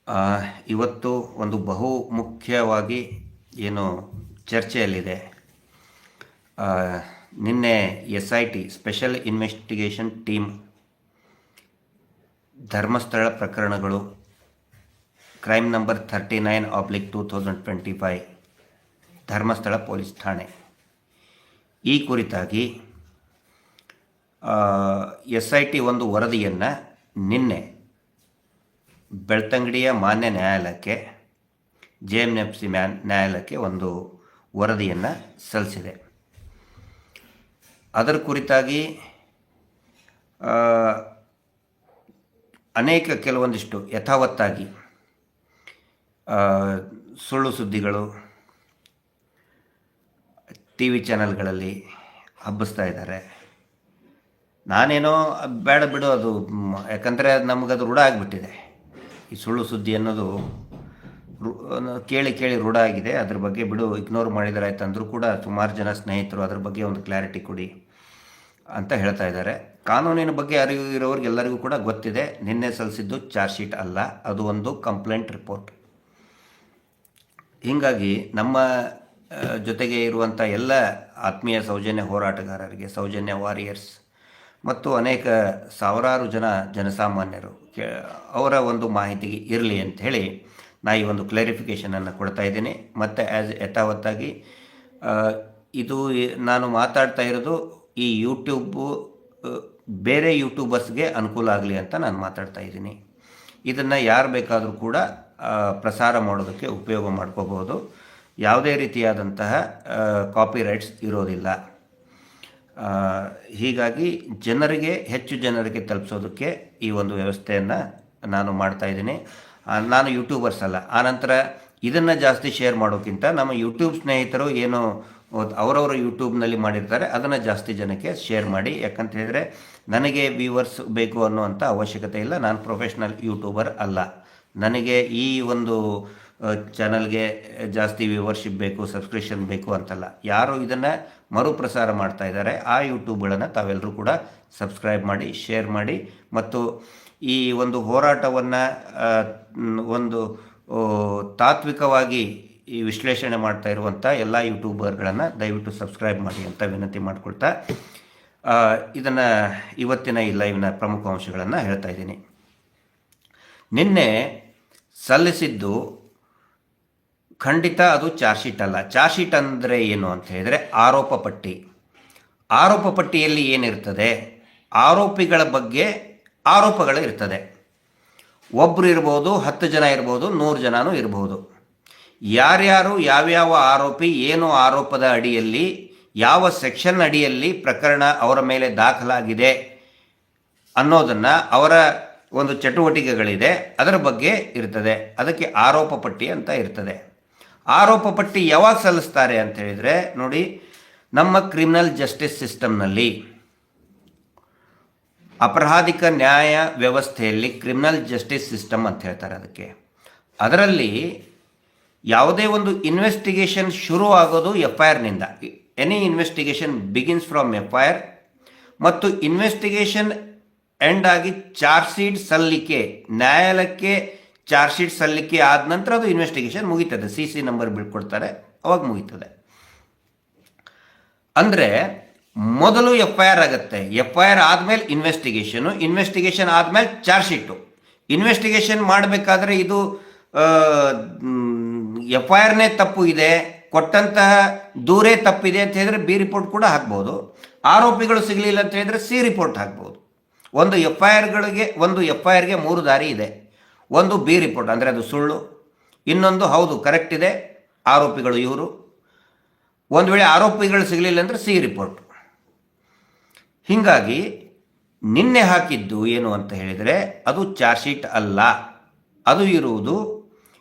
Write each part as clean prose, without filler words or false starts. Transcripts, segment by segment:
ಆ, ಇವತ್ತು ಒಂದು ಬಹು ಮುಖ್ಯವಾಗಿ ಏನು ಚರ್ಚೆಯಲ್ಲಿದೆ. ಆ, ನಿನ್ನೆ SIT special investigation team Dharmasthala ಪ್ರಕರಣಗಳು ಕ್ರೈಮ್ ನಂಬರ್ 39/2025 ಧರ್ಮಸ್ಥಳ ಪೊಲೀಸ್ ಠಾಣೆ ಈ ಕುರಿತಾಗಿ SIT ಒಂದು ವರದಿಯನ್ನು ನಿನ್ನೆ ಬೆಳ್ತಂಗಡಿಯ ಮಾನ್ಯ ನ್ಯಾಯಾಲಯಕ್ಕೆ JMFC ನ್ಯಾಯಾಲಯಕ್ಕೆ ಒಂದು ವರದಿಯನ್ನು ಸಲ್ಲಿಸಿದೆ. ಅದರ ಕುರಿತಾಗಿ ಕೆಲವೊಂದಿಷ್ಟು ಯಥಾವತ್ತಾಗಿ ಸುಳ್ಳು ಸುದ್ದಿಗಳು TV ಚಾನಲ್ಗಳಲ್ಲಿ ಹಬ್ಬಿಸ್ತಾ ಇದ್ದಾರೆ. ನಾನೇನೋ ಬೇಡ ಬಿಡು, ಅದು ಯಾಕಂದರೆ ನಮಗದು ರೂಢ ಆಗಿಬಿಟ್ಟಿದೆ. ಈ ಸುಳ್ಳು ಸುದ್ದಿ ಅನ್ನೋದು ಕೇಳಿ ಕೇಳಿ ರೂಢ ಆಗಿದೆ. ಅದ್ರ ಬಗ್ಗೆ ಬಿಡು, ಇಗ್ನೋರ್ ಮಾಡಿದರೆ ಆಯ್ತು ಅಂದರೂ ಕೂಡ ಸುಮಾರು ಜನ ಸ್ನೇಹಿತರು ಅದ್ರ ಬಗ್ಗೆ ಒಂದು ಕ್ಲಾರಿಟಿ ಕೊಡಿ ಅಂತ ಹೇಳ್ತಾ ಇದ್ದಾರೆ. ಕಾನೂನಿನ ಬಗ್ಗೆ ಅರಿವು ಇರೋರಿಗೆಲ್ಲರಿಗೂ ಕೂಡ ಗೊತ್ತಿದೆ, ನಿನ್ನೆ ಸಲ್ಲಿಸಿದ್ದು ಚಾರ್ಜ್ ಶೀಟ್ ಅಲ್ಲ, ಅದು ಒಂದು ಕಂಪ್ಲೇಂಟ್ ರಿಪೋರ್ಟ್. ಹೀಗಾಗಿ ನಮ್ಮ ಜೊತೆಗೆ ಇರುವಂಥ ಎಲ್ಲ ಆತ್ಮೀಯ ಸೌಜನ್ಯ ಹೋರಾಟಗಾರರಿಗೆ, ಸೌಜನ್ಯ ವಾರಿಯರ್ಸ್ ಮತ್ತು ಅನೇಕ ಸಾವಿರಾರು ಜನಸಾಮಾನ್ಯರು ಅವರ ಒಂದು ಮಾಹಿತಿಗೆ ಇರಲಿ ಅಂಥೇಳಿ ನಾ ಈ ಒಂದು ಕ್ಲಾರಿಫಿಕೇಷನನ್ನು ಕೊಡ್ತಾ ಇದ್ದೀನಿ. ಮತ್ತು ಯಥಾವತ್ತಾಗಿ ಇದು ನಾನು ಮಾತಾಡ್ತಾ ಇರೋದು ಈ ಯೂಟ್ಯೂಬು ಬೇರೆ ಯೂಟ್ಯೂಬರ್ಸ್ಗೆ ಅನುಕೂಲ ಆಗಲಿ ಅಂತ ನಾನು ಮಾತಾಡ್ತಾ ಇದ್ದೀನಿ. ಇದನ್ನು ಯಾರು ಬೇಕಾದರೂ ಕೂಡ ಪ್ರಸಾರ ಮಾಡೋದಕ್ಕೆ ಉಪಯೋಗ ಮಾಡ್ಕೋಬಹುದು. ಯಾವುದೇ ರೀತಿಯಾದಂತಹ ಕಾಪಿರೈಟ್ಸ್ ಇರೋದಿಲ್ಲ. ಹೀಗಾಗಿ ಹೆಚ್ಚು ಜನರಿಗೆ ತಲುಪಿಸೋದಕ್ಕೆ ಈ ಒಂದು ವ್ಯವಸ್ಥೆಯನ್ನು ನಾನು ಮಾಡ್ತಾ ಇದ್ದೀನಿ. ನಾನು ಯೂಟ್ಯೂಬರ್ಸ್ ಅಲ್ಲ. ಆನಂತರ ಇದನ್ನು ಜಾಸ್ತಿ ಶೇರ್ ಮಾಡೋಕ್ಕಿಂತ ನಮ್ಮ ಯೂಟ್ಯೂಬ್ ಸ್ನೇಹಿತರು ಏನು ಅವರವರ ಯೂಟ್ಯೂಬ್ನಲ್ಲಿ ಮಾಡಿರ್ತಾರೆ ಅದನ್ನು ಜಾಸ್ತಿ ಜನಕ್ಕೆ ಶೇರ್ ಮಾಡಿ. ಯಾಕಂತ ಹೇಳಿದರೆ ನನಗೆ ವ್ಯೂವರ್ಸ್ ಬೇಕು ಅನ್ನುವಂಥ ಅವಶ್ಯಕತೆ ಇಲ್ಲ. ನಾನು ಪ್ರೊಫೆಷ್ನಲ್ ಯೂಟ್ಯೂಬರ್ ಅಲ್ಲ. ನನಗೆ ಈ ಒಂದು ಚಾನಲ್ಗೆ ಜಾಸ್ತಿ ವ್ಯೂವರ್ಶಿಪ್ ಬೇಕು, ಸಬ್ಸ್ಕ್ರಿಪ್ಷನ್ ಬೇಕು ಅಂತಲ್ಲ. ಯಾರು ಇದನ್ನು ಮರುಪ್ರಸಾರ ಮಾಡ್ತಾ ಇದ್ದಾರೆ ಆ ಯೂಟ್ಯೂಬ್ಗಳನ್ನು ತಾವೆಲ್ಲರೂ ಕೂಡ ಸಬ್ಸ್ಕ್ರೈಬ್ ಮಾಡಿ, ಶೇರ್ ಮಾಡಿ. ಮತ್ತು ಈ ಒಂದು ಹೋರಾಟವನ್ನು ಒಂದು ತಾತ್ವಿಕವಾಗಿ ಈ ವಿಶ್ಲೇಷಣೆ ಮಾಡ್ತಾ ಇರುವಂಥ ಎಲ್ಲ ಯೂಟ್ಯೂಬರ್ಗಳನ್ನು ದಯವಿಟ್ಟು ಸಬ್ಸ್ಕ್ರೈಬ್ ಮಾಡಿ ಅಂತ ವಿನಂತಿ ಮಾಡಿಕೊಳ್ತಾ ಇದನ್ನು ಇವತ್ತಿನ ಈ ಲೈವ್ನ ಪ್ರಮುಖ ಅಂಶಗಳನ್ನು ಹೇಳ್ತಾ ಇದ್ದೀನಿ. ನಿನ್ನೆ ಸಲ್ಲಿಸಿದ್ದು ಖಂಡಿತ ಅದು ಚಾರ್ಜ್ ಶೀಟ್ ಅಲ್ಲ. ಚಾರ್ಜ್ ಶೀಟ್ ಅಂದರೆ ಏನು ಅಂತ ಹೇಳಿದರೆ ಆರೋಪ ಪಟ್ಟಿ. ಆರೋಪ ಪಟ್ಟಿಯಲ್ಲಿ ಏನಿರ್ತದೆ, ಆರೋಪಿಗಳ ಬಗ್ಗೆ ಆರೋಪಗಳು ಇರ್ತದೆ. ಒಬ್ಬರು ಇರ್ಬೋದು, 10 ಜನ ಇರ್ಬೋದು, 100 ಜನನೂ ಇರ್ಬೋದು. ಯಾರ್ಯಾರು ಯಾವ್ಯಾವ ಆರೋಪಿ, ಏನು ಆರೋಪದ ಅಡಿಯಲ್ಲಿ, ಯಾವ ಸೆಕ್ಷನ್ ಅಡಿಯಲ್ಲಿ ಪ್ರಕರಣ ಅವರ ಮೇಲೆ ದಾಖಲಾಗಿದೆ ಅನ್ನೋದನ್ನು, ಅವರ ಒಂದು ಚಟುವಟಿಕೆಗಳಿದೆ ಅದರ ಬಗ್ಗೆ ಇರ್ತದೆ. ಅದಕ್ಕೆ ಆರೋಪ ಪಟ್ಟಿ ಅಂತ ಇರ್ತದೆ. ಆರೋಪ ಪಟ್ಟಿ ಯಾವಾಗ ಸಲ್ಲಿಸ್ತಾರೆ ಅಂತ ಹೇಳಿದರೆ, ನೋಡಿ, ನಮ್ಮ ಕ್ರಿಮಿನಲ್ ಜಸ್ಟಿಸ್ ಸಿಸ್ಟಮ್ನಲ್ಲಿ, ಅಪರಾಧಿಕ ನ್ಯಾಯ ವ್ಯವಸ್ಥೆಯಲ್ಲಿ ಕ್ರಿಮಿನಲ್ ಜಸ್ಟಿಸ್ ಸಿಸ್ಟಮ್ ಅಂತ ಹೇಳ್ತಾರೆ ಅದಕ್ಕೆ. ಅದರಲ್ಲಿ ಯಾವುದೇ ಒಂದು ಇನ್ವೆಸ್ಟಿಗೇಷನ್ ಶುರು ಆಗೋದು FIRನಿಂದ. Any investigation begins from FIR. ಮತ್ತು ಇನ್ವೆಸ್ಟಿಗೇಷನ್ ಎಂಡ್ ಆಗಿ ಚಾರ್ಜ್ ಶೀಟ್ ಸಲ್ಲಿಕೆ, ನ್ಯಾಯಾಲಯಕ್ಕೆ ಚಾರ್ಜ್ ಶೀಟ್ ಸಲ್ಲಿಕೆ ಆದ ನಂತರ ಅದು ಇನ್ವೆಸ್ಟಿಗೇಷನ್ ಮುಗೀತದೆ. CC ನಂಬರ್ ಬಿಳ್ಕೊಡ್ತಾರೆ, ಅವಾಗ ಮುಗೀತದೆ. ಅಂದರೆ ಮೊದಲು FIR ಆಗುತ್ತೆ, FIR ಆದಮೇಲೆ ಇನ್ವೆಸ್ಟಿಗೇಷನ್ ಆದಮೇಲೆ ಚಾರ್ಜ್ ಶೀಟು. ಇನ್ವೆಸ್ಟಿಗೇಷನ್ ಮಾಡಬೇಕಾದ್ರೆ ಇದು FIRನೇ ತಪ್ಪು ಇದೆ, ಕೊಟ್ಟಂತಹ ದೂರೇ ತಪ್ಪಿದೆ ಅಂತ ಹೇಳಿದ್ರೆ B ರಿಪೋರ್ಟ್ ಕೂಡ ಹಾಕ್ಬೋದು. ಆರೋಪಿಗಳು ಸಿಗಲಿಲ್ಲ ಅಂತ ಹೇಳಿದ್ರೆ C ರಿಪೋರ್ಟ್ ಹಾಕ್ಬೋದು. ಒಂದು FIRಗೆ 3 ದಾರಿ ಇದೆ. ಒಂದು B ರಿಪೋರ್ಟ್, ಅಂದರೆ ಅದು ಸುಳ್ಳು. ಇನ್ನೊಂದು ಹೌದು ಕರೆಕ್ಟ್ ಇದೆ, ಆರೋಪಿಗಳು ಇವರು. ಒಂದು ವೇಳೆ ಆರೋಪಿಗಳು ಸಿಗಲಿಲ್ಲ ಅಂದರೆ C ರಿಪೋರ್ಟ್. ಹೀಗಾಗಿ ನಿನ್ನೆ ಹಾಕಿದ್ದು ಏನು ಅಂತ ಹೇಳಿದರೆ ಅದು ಚಾರ್ಜ್ ಶೀಟ್ ಅಲ್ಲ, ಅದು ಇರುವುದು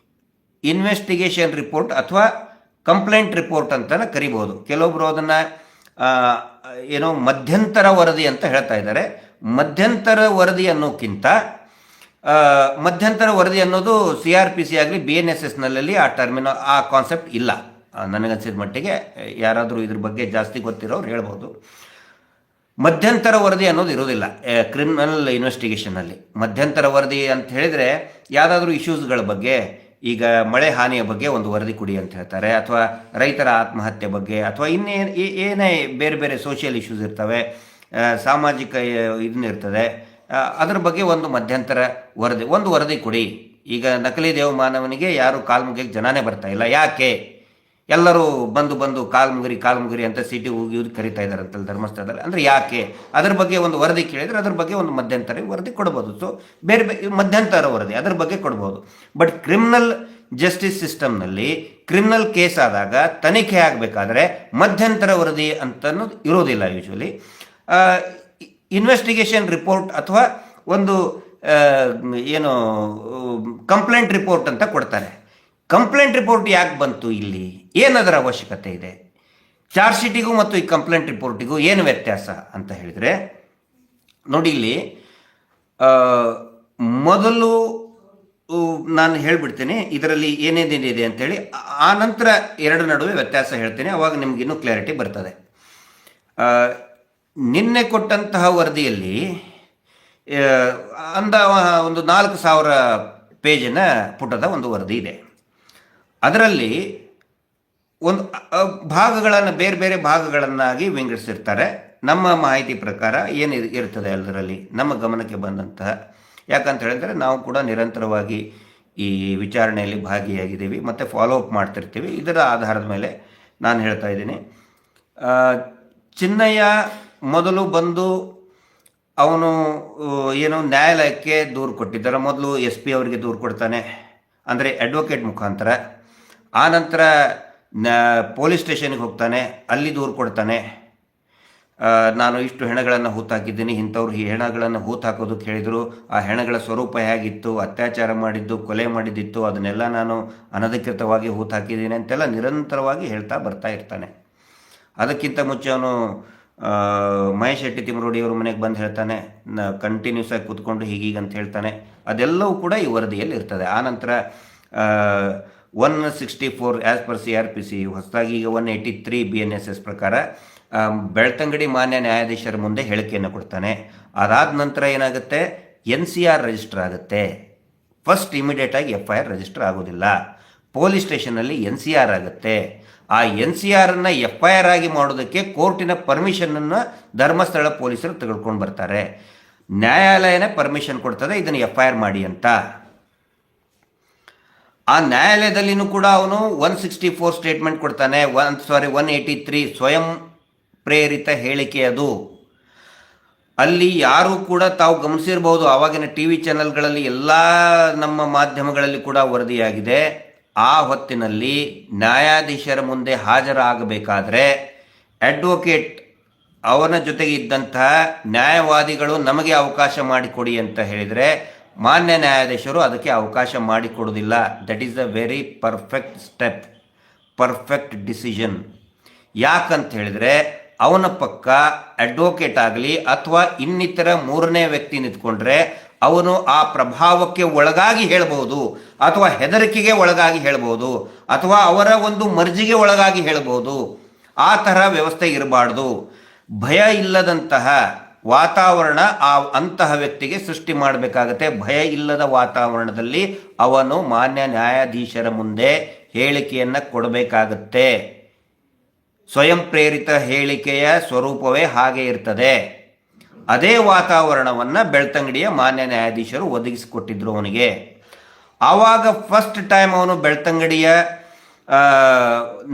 ಇನ್ವೆಸ್ಟಿಗೇಷನ್ ರಿಪೋರ್ಟ್ ಅಥವಾ ಕಂಪ್ಲೇಂಟ್ ರಿಪೋರ್ಟ್ ಅಂತ ಕರಿಬೋದು. ಕೆಲವೊಬ್ಬರು ಅದನ್ನು ಏನೋ ಮಧ್ಯಂತರ ವರದಿ ಅಂತ ಹೇಳ್ತಾ ಇದ್ದಾರೆ. ಮಧ್ಯಂತರ ವರದಿ ಅನ್ನೋಕ್ಕಿಂತ ಮಧ್ಯಂತರ ವರದಿ ಅನ್ನೋದು CRPC ಆಗಲಿ BNSSನಲ್ಲಿ ಆ ಕಾನ್ಸೆಪ್ಟ್ ಇಲ್ಲ. ನನಗನ್ಸಿದ ಮಟ್ಟಿಗೆ ಯಾರಾದರೂ ಇದ್ರ ಬಗ್ಗೆ ಜಾಸ್ತಿ ಗೊತ್ತಿರೋರು ಹೇಳ್ಬೋದು. ಮಧ್ಯಂತರ ವರದಿ ಅನ್ನೋದು ಇರೋದಿಲ್ಲ ಕ್ರಿಮಿನಲ್ ಇನ್ವೆಸ್ಟಿಗೇಷನಲ್ಲಿ. ಮಧ್ಯಂತರ ವರದಿ ಅಂತ ಹೇಳಿದರೆ ಯಾವುದಾದ್ರೂ ಇಶ್ಯೂಸ್ಗಳ ಬಗ್ಗೆ, ಈಗ ಮಳೆ ಹಾನಿಯ ಬಗ್ಗೆ ಒಂದು ವರದಿ ಕೊಡಿ ಅಂತ ಹೇಳ್ತಾರೆ, ಅಥವಾ ರೈತರ ಆತ್ಮಹತ್ಯೆ ಬಗ್ಗೆ, ಅಥವಾ ಏನೇ ಬೇರೆ ಬೇರೆ ಸೋಷಿಯಲ್ ಇಶ್ಯೂಸ್ ಇರ್ತವೆ, ಸಾಮಾಜಿಕ ಇದನ್ನಿರ್ತದೆ, ಅದರ ಬಗ್ಗೆ ಒಂದು ಮಧ್ಯಂತರ ಒಂದು ವರದಿ ಕೊಡಿ. ಈಗ ನಕಲಿ ದೇವಮಾನವನಿಗೆ ಯಾರು ಕಾಲ್ಮುಗಿಗೆ ಜನನೇ ಬರ್ತಾ ಇಲ್ಲ, ಯಾಕೆ? ಎಲ್ಲರೂ ಬಂದು ಕಾಲ್ಮುಗಿರಿ ಅಂತ ಸಿಟಿ ಹೋಗಿ ಕರಿತಾ ಇದ್ದಾರೆ ಅಂತಲ್ಲ ಧರ್ಮಸ್ಥಳದಲ್ಲಿ. ಅಂದರೆ ಯಾಕೆ? ಅದ್ರ ಬಗ್ಗೆ ಒಂದು ವರದಿ ಕೇಳಿದರೆ ಅದ್ರ ಬಗ್ಗೆ ಒಂದು ಮಧ್ಯಂತರ ವರದಿ ಕೊಡ್ಬೋದು. ಸೊ ಬೇರೆ ಮಧ್ಯಂತರ ವರದಿ ಅದ್ರ ಬಗ್ಗೆ ಕೊಡ್ಬೋದು. ಬಟ್ ಕ್ರಿಮಿನಲ್ ಜಸ್ಟಿಸ್ ಸಿಸ್ಟಮ್ನಲ್ಲಿ ಕ್ರಿಮಿನಲ್ ಕೇಸ್ ಆದಾಗ ತನಿಖೆ ಆಗಬೇಕಾದ್ರೆ ಮಧ್ಯಂತರ ವರದಿ ಅಂತನೂ ಇರೋದಿಲ್ಲ. ಯೂಶ್ವಲಿ ಇನ್ವೆಸ್ಟಿಗೇಷನ್ ರಿಪೋರ್ಟ್ ಅಥವಾ ಒಂದು ಏನು ಕಂಪ್ಲೇಂಟ್ ರಿಪೋರ್ಟ್ ಅಂತ ಕೊಡ್ತಾರೆ. ಕಂಪ್ಲೇಂಟ್ ರಿಪೋರ್ಟ್ ಯಾಕೆ ಬಂತು ಇಲ್ಲಿ? ಏನದರ ಅವಶ್ಯಕತೆ ಇದೆ? ಚಾರ್ಜ್ ಶೀಟಿಗೂ ಮತ್ತು ಈ ಕಂಪ್ಲೇಂಟ್ ರಿಪೋರ್ಟಿಗೂ ಏನು ವ್ಯತ್ಯಾಸ ಅಂತ ಹೇಳಿದರೆ, ನೋಡಿ ಇಲ್ಲಿ ಮೊದಲು ನಾನು ಹೇಳಿಬಿಡ್ತೀನಿ ಇದರಲ್ಲಿ ಏನೇನಿದೆ ಅಂತೇಳಿ, ಆ ನಂತರ ಎರಡು ನಡುವೆ ವ್ಯತ್ಯಾಸ ಹೇಳ್ತೀನಿ, ಅವಾಗ ನಿಮಗಿನ್ನೂ ಕ್ಲಾರಿಟಿ ಬರ್ತದೆ. ನಿನ್ನೆ ಕೊಟ್ಟಂತಹ ವರದಿಯಲ್ಲಿ ಒಂದು 4,000 ಪೇಜಿನ ಪುಟದ ಒಂದು ವರದಿ ಇದೆ. ಅದರಲ್ಲಿ ಒಂದು ಭಾಗಗಳನ್ನು ಬೇರೆ ಬೇರೆ ಭಾಗಗಳನ್ನಾಗಿ ವಿಂಗಡಿಸಿರ್ತಾರೆ. ನಮ್ಮ ಮಾಹಿತಿ ಪ್ರಕಾರ ಏನು ಇರ್ತದೆ ಅದರಲ್ಲಿ ನಮ್ಮ ಗಮನಕ್ಕೆ ಬಂದಂತಹ, ಯಾಕಂತ ಹೇಳಿದರೆ ನಾವು ಕೂಡ ನಿರಂತರವಾಗಿ ಈ ವಿಚಾರಣೆಯಲ್ಲಿ ಭಾಗಿಯಾಗಿದ್ದೀವಿ ಮತ್ತು ಫಾಲೋ ಅಪ್ ಮಾಡ್ತಿರ್ತೀವಿ. ಇದರ ಆಧಾರದ ಮೇಲೆ ನಾನು ಹೇಳ್ತಾ ಇದ್ದೀನಿ. ಚಿನ್ನಯ್ಯ ಮೊದಲು ಬಂದು ಅವನು ಏನು ನ್ಯಾಯಾಲಯಕ್ಕೆ ದೂರು ಕೊಟ್ಟಿದ್ದಾರೆ. ಮೊದಲು SP ಅವರಿಗೆ ದೂರು ಕೊಡ್ತಾನೆ, ಅಂದರೆ ಅಡ್ವೊಕೇಟ್ ಮುಖಾಂತರ. ಆನಂತರ ಪೊಲೀಸ್ ಸ್ಟೇಷನ್ಗೆ ಹೋಗ್ತಾನೆ, ಅಲ್ಲಿ ದೂರು ಕೊಡ್ತಾನೆ, ನಾನು ಇಷ್ಟು ಹೆಣಗಳನ್ನು ಹೂತಾಕಿದ್ದೀನಿ, ಇಂಥವ್ರು ಈ ಹೆಣಗಳನ್ನು ಹೂತಾಕೋದಕ್ಕೆ ಹೇಳಿದರು, ಆ ಹೆಣಗಳ ಸ್ವರೂಪ ಹೇಗಿತ್ತು, ಅತ್ಯಾಚಾರ ಮಾಡಿದ್ದು, ಕೊಲೆ ಮಾಡಿದ್ದಿತ್ತು, ಅದನ್ನೆಲ್ಲ ನಾನು ಅನಧಿಕೃತವಾಗಿ ಹೂತಾಕಿದ್ದೀನಿ ಅಂತೆಲ್ಲ ನಿರಂತರವಾಗಿ ಹೇಳ್ತಾ ಬರ್ತಾ ಇರ್ತಾನೆ. ಅದಕ್ಕಿಂತ ಮುಂಚೆ ಅವನು ಮಹೇಶ್ ಶೆಟ್ಟಿ ತಿಮರೋಡಿಯವ್ರ ಮನೆಗೆ ಬಂದು ಹೇಳ್ತಾನೆ, ಕಂಟಿನ್ಯೂಸ್ ಆಗಿ ಕೂತ್ಕೊಂಡು ಹೀಗೀಗ ಅಂತ ಹೇಳ್ತಾನೆ. ಅದೆಲ್ಲವೂ ಕೂಡ ಈ ವರದಿಯಲ್ಲಿ ಇರ್ತದೆ. ಆನಂತರ 164 ಆ್ಯಸ್ ಪರ್ CRPC, ಹೊಸದಾಗಿ ಈಗ 183 BNSS ಪ್ರಕಾರ ಬೆಳ್ತಂಗಡಿ ಮಾನ್ಯ ನ್ಯಾಯಾಧೀಶರ ಮುಂದೆ ಹೇಳಿಕೆಯನ್ನು ಕೊಡ್ತಾನೆ. ಅದಾದ ನಂತರ ಏನಾಗುತ್ತೆ, NCR ರಿಜಿಸ್ಟರ್ ಆಗುತ್ತೆ. ಫಸ್ಟ್ ಇಮಿಡಿಯೇಟಾಗಿ FIR ರಿಜಿಸ್ಟರ್ ಆಗೋದಿಲ್ಲ, ಪೊಲೀಸ್ ಸ್ಟೇಷನಲ್ಲಿ NCR ಆಗುತ್ತೆ. ಆ NCRನ್ನು FIR ಆಗಿ ಮಾಡೋದಕ್ಕೆ ಕೋರ್ಟಿನ ಪರ್ಮಿಷನನ್ನು ಧರ್ಮಸ್ಥಳ ಪೊಲೀಸರು ತೆಗೆದುಕೊಂಡು ಬರ್ತಾರೆ. ನ್ಯಾಯಾಲಯನೇ ಪರ್ಮಿಷನ್ ಕೊಡ್ತದೆ ಇದನ್ನು FIR ಮಾಡಿ ಅಂತ. ಆ ನ್ಯಾಯಾಲಯದಲ್ಲಿನೂ ಕೂಡ ಅವನು 164 ಸ್ಟೇಟ್ಮೆಂಟ್ ಕೊಡ್ತಾನೆ, 183 ಸ್ವಯಂ ಪ್ರೇರಿತ ಹೇಳಿಕೆ. ಅದು ಅಲ್ಲಿ ಯಾರು ಕೂಡ ತಾವು ಗಮನಿಸಿರ್ಬೋದು, ಆವಾಗಿನ TV ಚಾನೆಲ್ಗಳಲ್ಲಿ ಎಲ್ಲ ನಮ್ಮ ಮಾಧ್ಯಮಗಳಲ್ಲಿ ಕೂಡ ವರದಿಯಾಗಿದೆ. ಆ ಹೊತ್ತಿನಲ್ಲಿ ನ್ಯಾಯಾಧೀಶರ ಮುಂದೆ ಹಾಜರಾಗಬೇಕಾದ್ರೆ ಅಡ್ವೊಕೇಟ್ ಅವನ ಜೊತೆಗೆ ಇದ್ದಂತಹ ನ್ಯಾಯವಾದಿಗಳು ನಮಗೆ ಅವಕಾಶ ಮಾಡಿಕೊಡಿ ಅಂತ ಹೇಳಿದರೆ ಮಾನ್ಯ ನ್ಯಾಯಾಧೀಶರು ಅದಕ್ಕೆ ಅವಕಾಶ ಮಾಡಿಕೊಡೋದಿಲ್ಲ. That is a very perfect step, perfect decision. ಯಾಕಂತ ಹೇಳಿದರೆ ಅವನ ಪಕ್ಕ ಅಡ್ವೊಕೇಟ್ ಆಗಲಿ ಅಥವಾ ಇನ್ನಿತರ ಮೂರನೇ ವ್ಯಕ್ತಿ ನಿಂತ್ಕೊಂಡ್ರೆ ಅವನು ಆ ಪ್ರಭಾವಕ್ಕೆ ಒಳಗಾಗಿ ಹೇಳ್ಬೋದು, ಅಥವಾ ಹೆದರಿಕೆಗೆ ಒಳಗಾಗಿ ಹೇಳ್ಬೋದು, ಅಥವಾ ಅವರ ಒಂದು ಮರ್ಜಿಗೆ ಒಳಗಾಗಿ ಹೇಳ್ಬೋದು. ಆ ಥರ ವ್ಯವಸ್ಥೆ ಇರಬಾರ್ದು. ಭಯ ಇಲ್ಲದಂತಹ ವಾತಾವರಣ ಅಂತಹ ವ್ಯಕ್ತಿಗೆ ಸೃಷ್ಟಿ ಮಾಡಬೇಕಾಗತ್ತೆ. ಭಯ ಇಲ್ಲದ ವಾತಾವರಣದಲ್ಲಿ ಅವನು ಮಾನ್ಯ ನ್ಯಾಯಾಧೀಶರ ಮುಂದೆ ಹೇಳಿಕೆಯನ್ನು ಕೊಡಬೇಕಾಗತ್ತೆ. ಸ್ವಯಂ ಪ್ರೇರಿತ ಹೇಳಿಕೆಯ ಸ್ವರೂಪವೇ ಹಾಗೆ ಇರ್ತದೆ. ಅದೇ ವಾತಾವರಣವನ್ನು ಬೆಳ್ತಂಗಡಿಯ ಮಾನ್ಯ ನ್ಯಾಯಾಧೀಶರು ಒದಗಿಸಿಕೊಟ್ಟಿದ್ರು ಅವನಿಗೆ. ಆವಾಗ ಫಸ್ಟ್ ಟೈಮ್ ಅವನು ಬೆಳ್ತಂಗಡಿಯ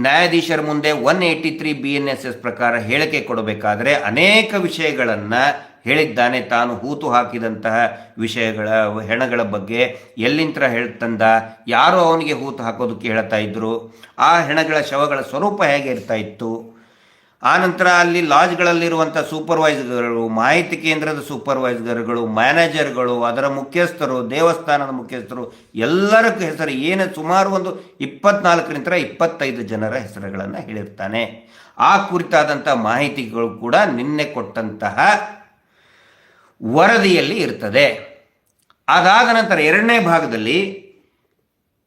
ನ್ಯಾಯಾಧೀಶರ ಮುಂದೆ 183 BNSS ಪ್ರಕಾರ ಹೇಳಿಕೆ ಕೊಡಬೇಕಾದ್ರೆ ಅನೇಕ ವಿಷಯಗಳನ್ನು ಹೇಳಿದ್ದಾನೆ. ತಾನು ಹೂತು ಹಾಕಿದಂತಹ ವಿಷಯಗಳ ಹೆಣಗಳ ಬಗ್ಗೆ ಎಲ್ಲಿಂದ ಹೇಳ್ತಂದ, ಯಾರು ಅವನಿಗೆ ಹೂತು ಹಾಕೋದಕ್ಕೆ ಹೇಳ್ತಾ ಇದ್ರು, ಆ ಹೆಣಗಳ ಶವಗಳ ಸ್ವರೂಪ ಹೇಗೆ ಇರ್ತಾ ಇತ್ತು. ಆನಂತರ ಅಲ್ಲಿ ಲಾಡ್ಜ್ಗಳಲ್ಲಿರುವಂಥ ಸೂಪರ್ವೈಸರ್ಗಳು, ಮಾಹಿತಿ ಕೇಂದ್ರದ ಸೂಪರ್ವೈಸರ್ಗಳು, ಮ್ಯಾನೇಜರ್ಗಳು, ಅದರ ಮುಖ್ಯಸ್ಥರು, ದೇವಸ್ಥಾನದ ಮುಖ್ಯಸ್ಥರು, ಎಲ್ಲರ ಹೆಸರು ಏನು ಸುಮಾರು ಒಂದು 24-25 ಜನರ ಹೆಸರುಗಳನ್ನು ಹೇಳಿರ್ತಾನೆ. ಆ ಕುರಿತಾದಂಥ ಮಾಹಿತಿಗಳು ಕೂಡ ನಿನ್ನೆ ಕೊಟ್ಟಂತಹ ವರದಿಯಲ್ಲಿ ಇರ್ತದೆ. ಅದಾದ ನಂತರ ಎರಡನೇ ಭಾಗದಲ್ಲಿ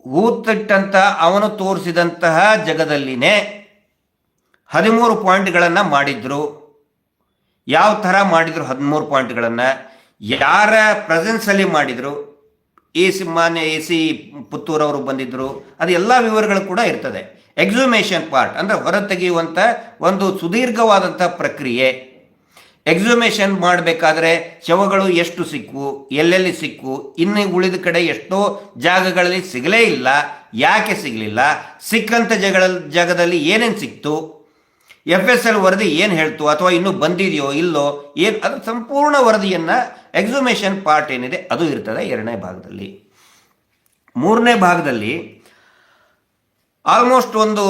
ಹೂತಿಟ್ಟಂಥ ಅವನು ತೋರಿಸಿದಂತಹ ಜಗದಲ್ಲಿನೇ 13 ಪಾಯಿಂಟ್ಗಳನ್ನು ಮಾಡಿದ್ರು. ಯಾವ ಥರ ಮಾಡಿದರು 13 ಪಾಯಿಂಟ್ಗಳನ್ನು, ಯಾರ ಪ್ರೆಸೆನ್ಸಲ್ಲಿ ಮಾಡಿದರು, ಮಾನ್ಯ AC ಪುತ್ತೂರವರು ಬಂದಿದ್ದರು, ಅದು ಎಲ್ಲ ವಿವರಗಳು ಕೂಡ ಇರ್ತದೆ. ಎಕ್ಸುಮೇಷನ್ ಪಾರ್ಟ್ ಅಂದರೆ ಹೊರತೆಗೆಯುವಂಥ ಒಂದು ಸುದೀರ್ಘವಾದಂಥ ಪ್ರಕ್ರಿಯೆ. ಎಕ್ಸುಮೇಷನ್ ಮಾಡಬೇಕಾದ್ರೆ ಶವಗಳು ಎಷ್ಟು ಸಿಕ್ಕು, ಎಲ್ಲೆಲ್ಲಿ ಸಿಕ್ಕು, ಇನ್ನು ಉಳಿದ ಕಡೆ ಎಷ್ಟೋ ಜಾಗಗಳಲ್ಲಿ ಸಿಗಲೇ ಇಲ್ಲ, ಯಾಕೆ ಸಿಗಲಿಲ್ಲ, ಸಿಕ್ಕಂಥ ಜಾಗದಲ್ಲಿ ಏನೇನು ಸಿಕ್ತು, FSL ವರದಿ ಏನು ಹೇಳ್ತು, ಅಥವಾ ಇನ್ನೂ ಬಂದಿದೆಯೋ ಇಲ್ಲೋ ಏನು, ಅದು ಸಂಪೂರ್ಣ ವರದಿಯನ್ನು ಎಕ್ಸುಮೇಷನ್ ಪಾರ್ಟ್ ಏನಿದೆ ಅದು ಇರ್ತದೆ 2ನೇ ಭಾಗದಲ್ಲಿ. 3ನೇ ಭಾಗದಲ್ಲಿ ಆಲ್ಮೋಸ್ಟ್ ಒಂದು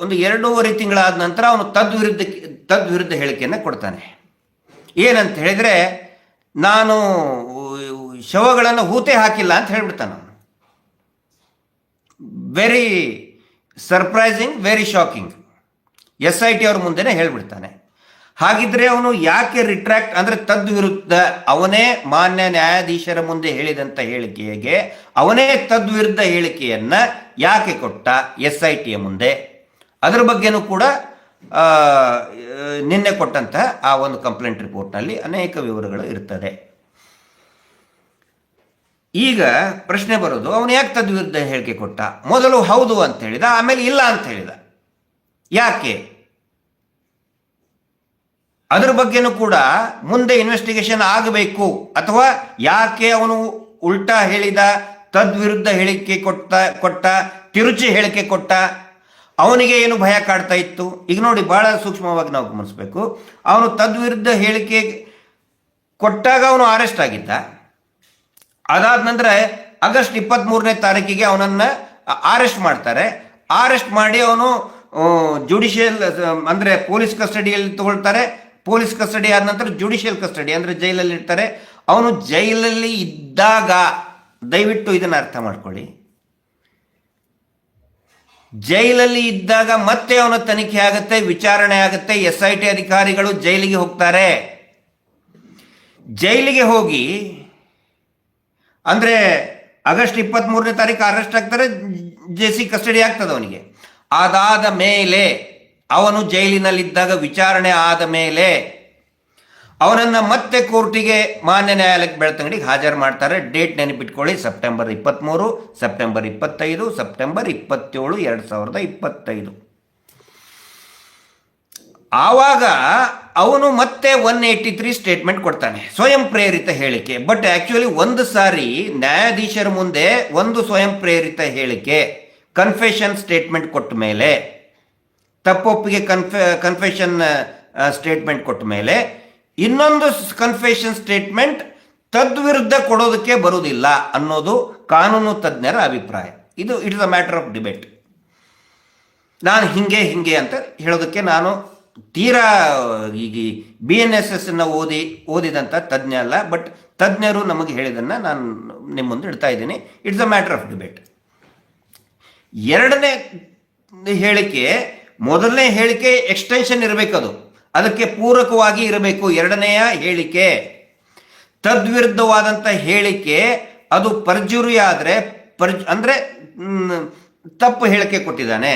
2.5 ತಿಂಗಳಾದ ನಂತರ ಅವನು ತದ್ವಿರುದ್ಧ ಹೇಳಿಕೆಯನ್ನು ಕೊಡ್ತಾನೆ. ಏನಂತ ಹೇಳಿದರೆ, ನಾನು ಶವಗಳನ್ನು ಹೂತೆ ಹಾಕಿಲ್ಲ ಅಂತ ಹೇಳ್ಬಿಡ್ತಾನೆ ಅವನು. Very surprising, very shocking. SIT ಅವ್ರ ಮುಂದೆನೇ ಹೇಳ್ಬಿಡ್ತಾನೆ. ಹಾಗಿದ್ರೆ ಅವನು ಯಾಕೆ ರಿಟ್ರಾಕ್ಟ್ ಅಂದರೆ ತದ್ವಿರುದ್ಧ, ಅವನೇ ಮಾನ್ಯ ನ್ಯಾಯಾಧೀಶರ ಮುಂದೆ ಹೇಳಿದಂಥ ಹೇಳಿಕೆಗೆ ಅವನೇ ತದ್ವಿರುದ್ಧ ಹೇಳಿಕೆಯನ್ನು ಯಾಕೆ ಕೊಟ್ಟ SITಯ ಮುಂದೆ, ಅದರ ಬಗ್ಗೆನೂ ಕೂಡ ನಿನ್ನೆ ಕೊಟ್ಟಂತಹ ಆ ಒಂದು ಕಂಪ್ಲೇಂಟ್ ರಿಪೋರ್ಟ್ನಲ್ಲಿ ಅನೇಕ ವಿವರಗಳು ಇರ್ತದೆ. ಈಗ ಪ್ರಶ್ನೆ ಬರೋದು, ಅವನು ಯಾಕೆ ತದ್ವಿರುದ್ಧ ಹೇಳಿಕೆ ಕೊಟ್ಟ? ಮೊದಲು ಹೌದು ಅಂತ ಹೇಳಿದ, ಆಮೇಲೆ ಇಲ್ಲ ಅಂತ ಹೇಳಿದ. ಯಾಕೆ? ಅದರ ಬಗ್ಗೆನೂ ಕೂಡ ಮುಂದೆ ಇನ್ವೆಸ್ಟಿಗೇಷನ್ ಆಗಬೇಕು. ಅಥವಾ ಯಾಕೆ ಅವನು ಉಲ್ಟಾ ಹೇಳಿದ, ತದ್ವಿರುದ್ಧ ಹೇಳಿಕೆ ಕೊಟ್ಟ, ತಿರುಚಿ ಹೇಳಿಕೆ ಕೊಟ್ಟ, ಅವನಿಗೆ ಏನು ಭಯ ಕಾಡ್ತಾ ಇತ್ತು? ಈಗ ನೋಡಿ, ಬಹಳ ಸೂಕ್ಷ್ಮವಾಗಿ ನಾವು ಗಮನಿಸಬೇಕು. ಅವನು ತದ್ವಿರುದ್ಧ ಹೇಳಿಕೆ ಕೊಟ್ಟಾಗ ಅವನು ಅರೆಸ್ಟ್ ಆಗಿದ್ದ. ಅದಾದ ನಂತರ ಆಗಸ್ಟ್ 23ನೇ ತಾರೀಕಿಗೆ ಅವನನ್ನು ಅರೆಸ್ಟ್ ಮಾಡ್ತಾರೆ. ಅರೆಸ್ಟ್ ಮಾಡಿ ಅವನು ಜುಡಿಷಿಯಲ್ ಅಂದರೆ ಪೊಲೀಸ್ ಕಸ್ಟಡಿಯಲ್ಲಿ ತಗೊಳ್ತಾರೆ. ಪೊಲೀಸ್ ಕಸ್ಟಡಿ ಆದ ನಂತರ ಜುಡಿಷಿಯಲ್ ಕಸ್ಟಡಿ ಅಂದರೆ ಜೈಲಲ್ಲಿ ಇರ್ತಾರೆ. ಅವನು ಜೈಲಲ್ಲಿ ಇದ್ದಾಗ, ದಯವಿಟ್ಟು ಇದನ್ನು ಅರ್ಥ ಮಾಡ್ಕೊಳ್ಳಿ, ಜೈಲಲ್ಲಿ ಇದ್ದಾಗ ಮತ್ತೆ ಅವನ ತನಿಖೆ ಆಗುತ್ತೆ, ವಿಚಾರಣೆ ಆಗುತ್ತೆ. SIT ಅಧಿಕಾರಿಗಳು ಜೈಲಿಗೆ ಹೋಗ್ತಾರೆ. ಜೈಲಿಗೆ ಹೋಗಿ ಅಂದರೆ ಆಗಸ್ಟ್ 23ನೇ ತಾರೀಕು ಅರೆಸ್ಟ್ ಆಗ್ತಾರೆ, JC ಕಸ್ಟಡಿ ಆಗ್ತದೆ ಅವನಿಗೆ. ಅದಾದ ಮೇಲೆ ಅವನು ಜೈಲಿನಲ್ಲಿದ್ದಾಗ ವಿಚಾರಣೆ ಆದ ಮೇಲೆ ಅವನನ್ನು ಮತ್ತೆ ಕೋರ್ಟಿಗೆ, ಮಾನ್ಯ ನ್ಯಾಯಾಲಯಕ್ಕೆ ಬೆಳ್ತಂಗಡಿಗೆ ಹಾಜರು ಮಾಡ್ತಾರೆ. ಡೇಟ್ ನೆನಪಿಟ್ಕೊಳ್ಳಿ, ಸೆಪ್ಟೆಂಬರ್ 23, ಸೆಪ್ಟೆಂಬರ್ 25, ಸೆಪ್ಟೆಂಬರ್ 27, 2025. ಆವಾಗ ಅವನು ಮತ್ತೆ 183 ಸ್ಟೇಟ್ಮೆಂಟ್ ಕೊಡ್ತಾನೆ, ಸ್ವಯಂ ಪ್ರೇರಿತ ಹೇಳಿಕೆ. ಬಟ್ ಆ್ಯಕ್ಚುಲಿ ಒಂದು ಸಾರಿ ನ್ಯಾಯಾಧೀಶರ ಮುಂದೆ ಒಂದು ಸ್ವಯಂ ಪ್ರೇರಿತ ಹೇಳಿಕೆ, ಕನ್ಫೆಷನ್ ಸ್ಟೇಟ್ಮೆಂಟ್ ಕೊಟ್ಟ ಮೇಲೆ, ತಪ್ಪೊಪ್ಪಿಗೆ ಕನ್ಫೆಷನ್ ಸ್ಟೇಟ್ಮೆಂಟ್ ಕೊಟ್ಟ ಮೇಲೆ ಇನ್ನೊಂದು ಕನ್ಫೆಷನ್ ಸ್ಟೇಟ್ಮೆಂಟ್ ತದ್ವಿರುದ್ಧ ಕೊಡೋದಕ್ಕೆ ಬರುವುದಿಲ್ಲ ಅನ್ನೋದು ಕಾನೂನು ತಜ್ಞರ ಅಭಿಪ್ರಾಯ. ಇದು it is a matter of debate. ನಾನು ಹಿಂಗೆ ಅಂತ ಹೇಳೋದಕ್ಕೆ ನಾನು ತೀರಾ ಈಗ BNSS ಓದಿದಂಥ ತಜ್ಞ ಅಲ್ಲ. ಬಟ್ ತಜ್ಞರು ನಮಗೆ ಹೇಳಿದ್ದನ್ನು ನಾನು ನಿಮ್ಮ ಮುಂದೆ ಇಡ್ತಾ ಇದ್ದೀನಿ. It's a matter of debate. 2ನೇ ಹೇಳಿಕೆ, ಮೊದಲನೇ ಹೇಳಿಕೆ ಎಕ್ಸ್ಟೆನ್ಷನ್ ಇರಬೇಕದು, ಅದಕ್ಕೆ ಪೂರಕವಾಗಿ ಇರಬೇಕು. 2ನೇಯ ಹೇಳಿಕೆ ತದ್ವಿರುದ್ಧವಾದಂಥ ಹೇಳಿಕೆ, ಅದು ಪರ್ಜುರಿ ಆದರೆ ಅಂದರೆ ತಪ್ಪು ಹೇಳಿಕೆ ಕೊಟ್ಟಿದ್ದಾನೆ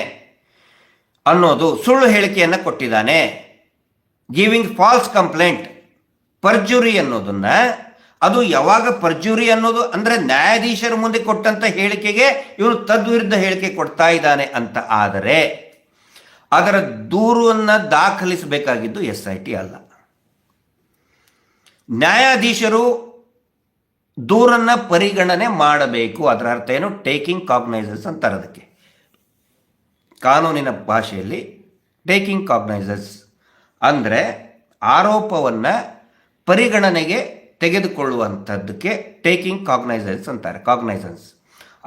ಅನ್ನೋದು, ಸುಳ್ಳು ಹೇಳಿಕೆಯನ್ನು ಕೊಟ್ಟಿದ್ದಾನೆ, ಗಿವಿಂಗ್ ಫಾಲ್ಸ್ ಕಂಪ್ಲೇಂಟ್. ಪರ್ಜುರಿ ಅನ್ನೋದನ್ನ, ಅದು ಯಾವಾಗ ಪರ್ಜುರಿ ಅನ್ನೋದು ಅಂದರೆ ನ್ಯಾಯಾಧೀಶರ ಮುಂದೆ ಕೊಟ್ಟಂಥ ಹೇಳಿಕೆಗೆ ಇವನು ತದ್ವಿರುದ್ಧ ಹೇಳಿಕೆ ಕೊಡ್ತಾ ಇದ್ದಾನೆ ಅಂತ ಆದರೆ ಅದರ ದೂರನ್ನು ದಾಖಲಿಸಬೇಕಾಗಿದ್ದು SIT ಅಲ್ಲ. ನ್ಯಾಯಾಧೀಶರು ದೂರನ್ನು ಪರಿಗಣನೆ ಮಾಡಬೇಕು. ಅದರ ಅರ್ಥ ಏನು? ಟೇಕಿಂಗ್ ಕಾಗ್ನೈಸಸ್ ಅಂತಾರೆ ಅದಕ್ಕೆ ಕಾನೂನಿನ ಭಾಷೆಯಲ್ಲಿ. ಟೇಕಿಂಗ್ ಕಾಗ್ನೈಸಸ್ ಅಂದರೆ ಆರೋಪವನ್ನು ಪರಿಗಣನೆಗೆ ತೆಗೆದುಕೊಳ್ಳುವಂಥದ್ದಕ್ಕೆ ಟೇಕಿಂಗ್ ಕಾಗ್ನೈಸನ್ಸ್ ಅಂತಾರೆ. ಕಾಗ್ನೈಸನ್ಸ್,